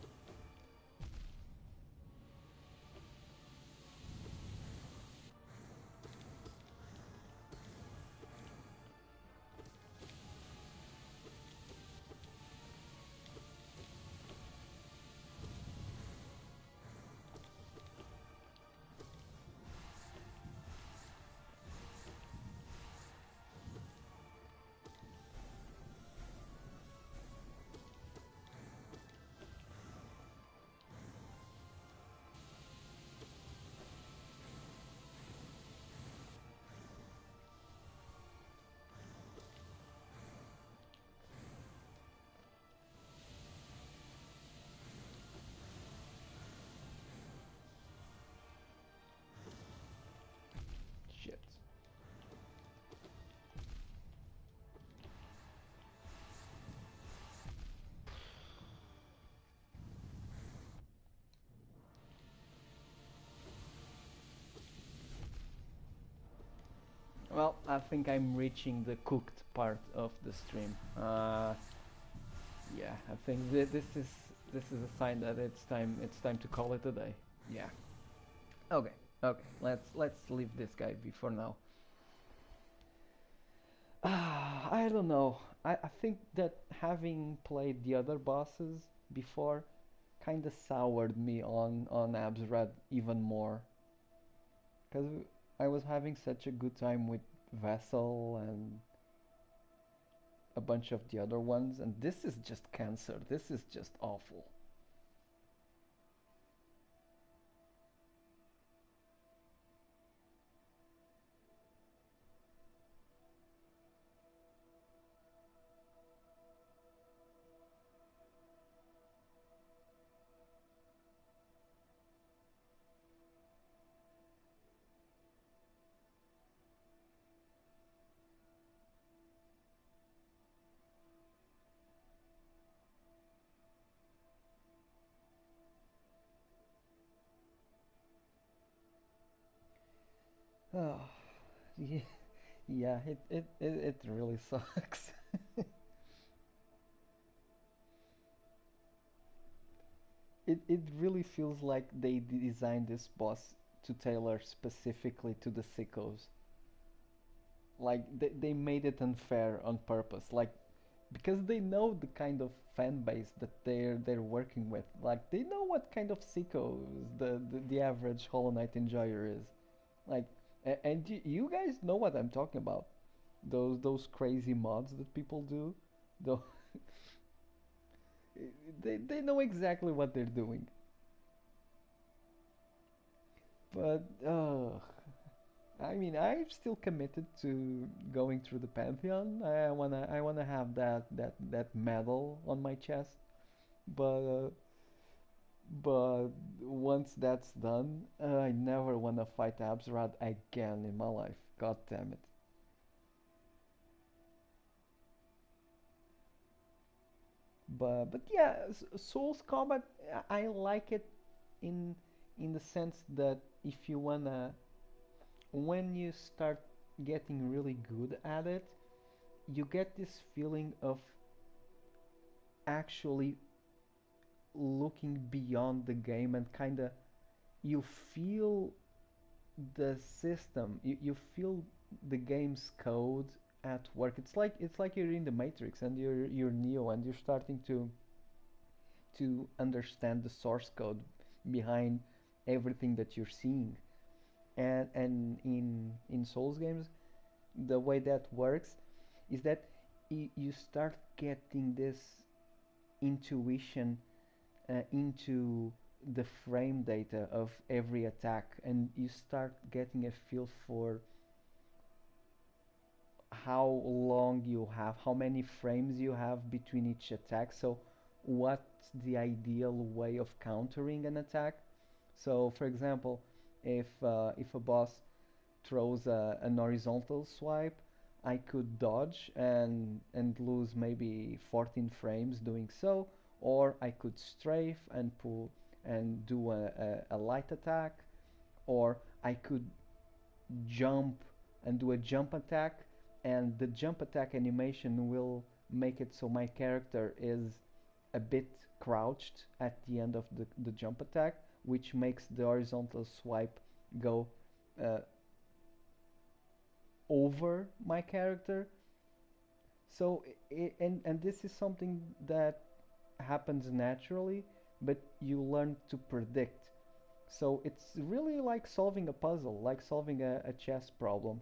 think I'm reaching the cooked part of the stream. Yeah, I think this is a sign that it's time to call it a day. Yeah. Okay. Okay. Let's leave this guy be for now. I don't know. I think that having played the other bosses before kind of soured me on Absrad even more because I was having such a good time with Vessel and a bunch of the other ones, and this is just cancer. This is just awful. Oh, yeah, yeah. It really sucks. It really feels like they designed this boss to tailor specifically to the sickos. Like they made it unfair on purpose. Like because they know the kind of fan base that they're working with. Like they know what kind of sickos the average Hollow Knight enjoyer is. Like and you guys know what I'm talking about. Those crazy mods that people do. Though they know exactly what they're doing. But I mean, I'm still committed to going through the Pantheon. I wanna have that medal on my chest. But but once that's done, I never wanna fight Absrad again in my life. God damn it. But yeah, Souls combat, I like it in in the sense that if you wanna, when you start getting really good at it, you get this feeling of actually looking beyond the game and kind of you feel the system, you feel the game's code at work. It's like you're in the Matrix and you're Neo and you're starting to understand the source code behind everything that you're seeing. And in Souls games, the way that works is that you start getting this intuition into the frame data of every attack, and you start getting a feel for how long you have, how many frames you have between each attack. So, what's the ideal way of countering an attack? So, for example, if a boss throws an horizontal swipe, I could dodge and lose maybe 14 frames doing so, or I could strafe and pull and do a light attack, or I could jump and do a jump attack, and the jump attack animation will make it so my character is a bit crouched at the end of the jump attack, which makes the horizontal swipe go uh, over my character. So and this is something that happens naturally, but you learn to predict. So it's really like solving a puzzle, like solving a chess problem,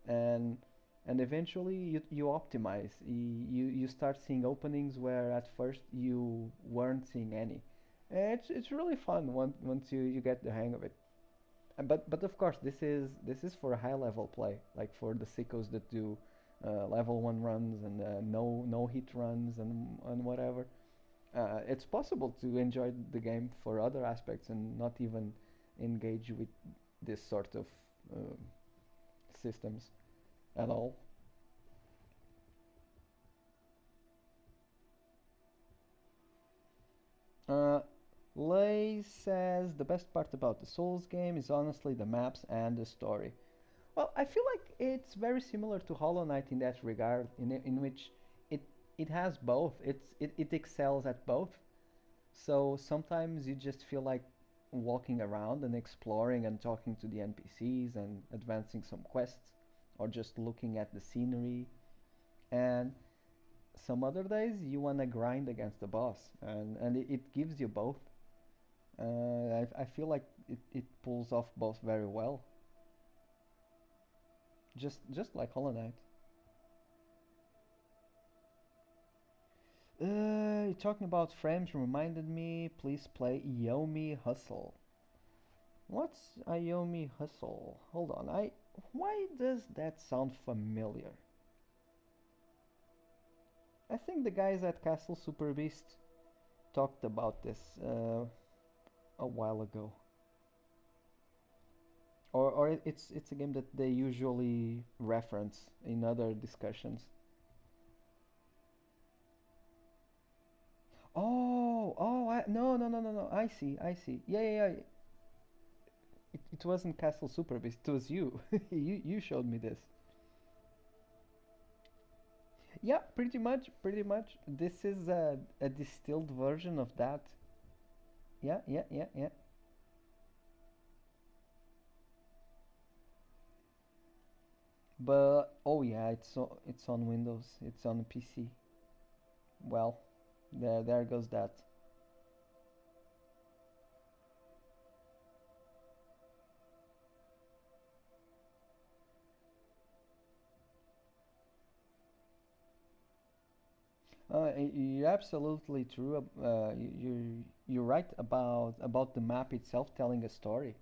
and and eventually you optimize. You start seeing openings where at first you weren't seeing any. And it's really fun once you get the hang of it. But of course this is for a high level play, like for the sickos that do level one runs and no hit runs and whatever. It's possible to enjoy the game for other aspects and not even engage with this sort of uh, systems at all. Uh, Lay says the best part about the Souls game is honestly the maps and the story. Well, I feel like it's very similar to Hollow Knight in that regard, in which it it has both. It excels at both. So sometimes you just feel like walking around and exploring and talking to the NPCs and advancing some quests, or just looking at the scenery. And some other days you wanna grind against the boss, and it gives you both. I feel like it pulls off both very well, just like Hollow Knight. Talking about frames reminded me, please play Yomi Hustle. What's Yomi Hustle? Hold on, why does that sound familiar? I think the guys at Castle Super Beast talked about this a while ago. Or it's a game that they usually reference in other discussions. No, no, no, no, no. I see, I see. Yeah, yeah, yeah. It wasn't Castle Super Beast. It was you. You showed me this. Yeah, pretty much, pretty much. This is a distilled version of that. Yeah, yeah, yeah, yeah. But oh yeah, it's on Windows. It's on PC. Well, there goes that. You're absolutely true. You're right about the map itself telling a story.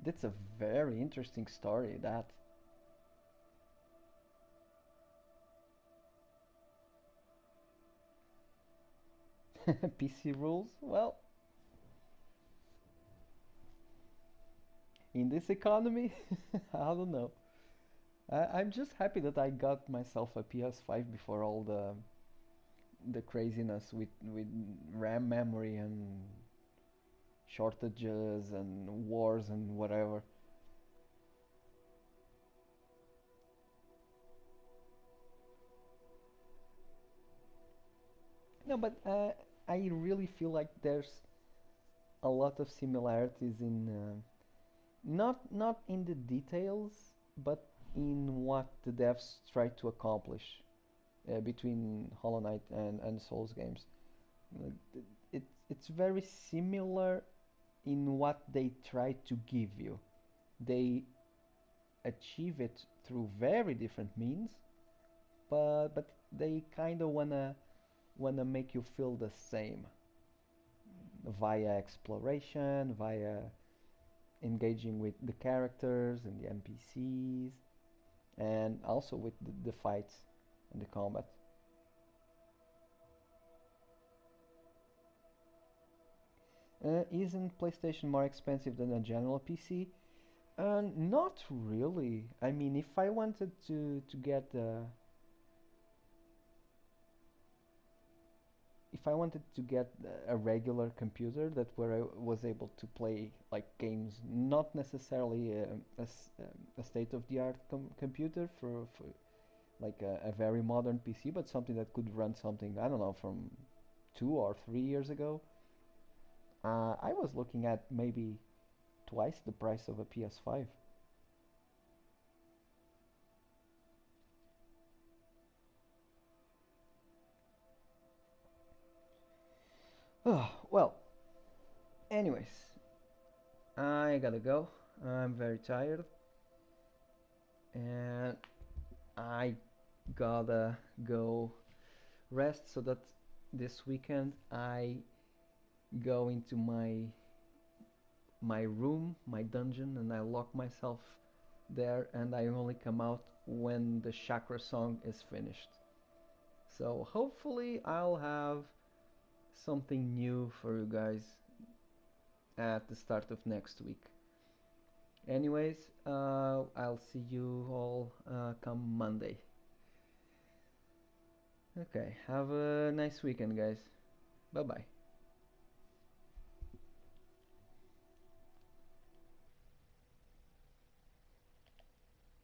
That's a very interesting story. That PC rules. Well, in this economy, I don't know. I'm just happy that I got myself a PS5 before all the craziness with RAM memory and shortages and wars and whatever. No, but I really feel like there's a lot of similarities in not in the details, but in what the devs try to accomplish between Hollow Knight and Souls games. Uh, it's very similar in what they try to give you. They achieve it through very different means, but they kind of wanna make you feel the same via exploration, via engaging with the characters and the NPCs, and also with the fights and the combat. Isn't PlayStation more expensive than a general PC? Not really. I mean, if I wanted to get if I wanted to get a regular computer that where I was able to play like games, not necessarily a state-of-the-art computer for like a very modern PC, but something that could run something, I don't know, from 2 or 3 years ago. I was looking at maybe twice the price of a PS5. Oh, well, anyways, I gotta go. I'm very tired, and I gotta go rest so that this weekend I go into my room, my dungeon, and I lock myself there, and I only come out when the chakra song is finished. So hopefully I'll have something new for you guys at the start of next week. Anyways, I'll see you all come Monday. Okay, have a nice weekend, guys. Bye bye.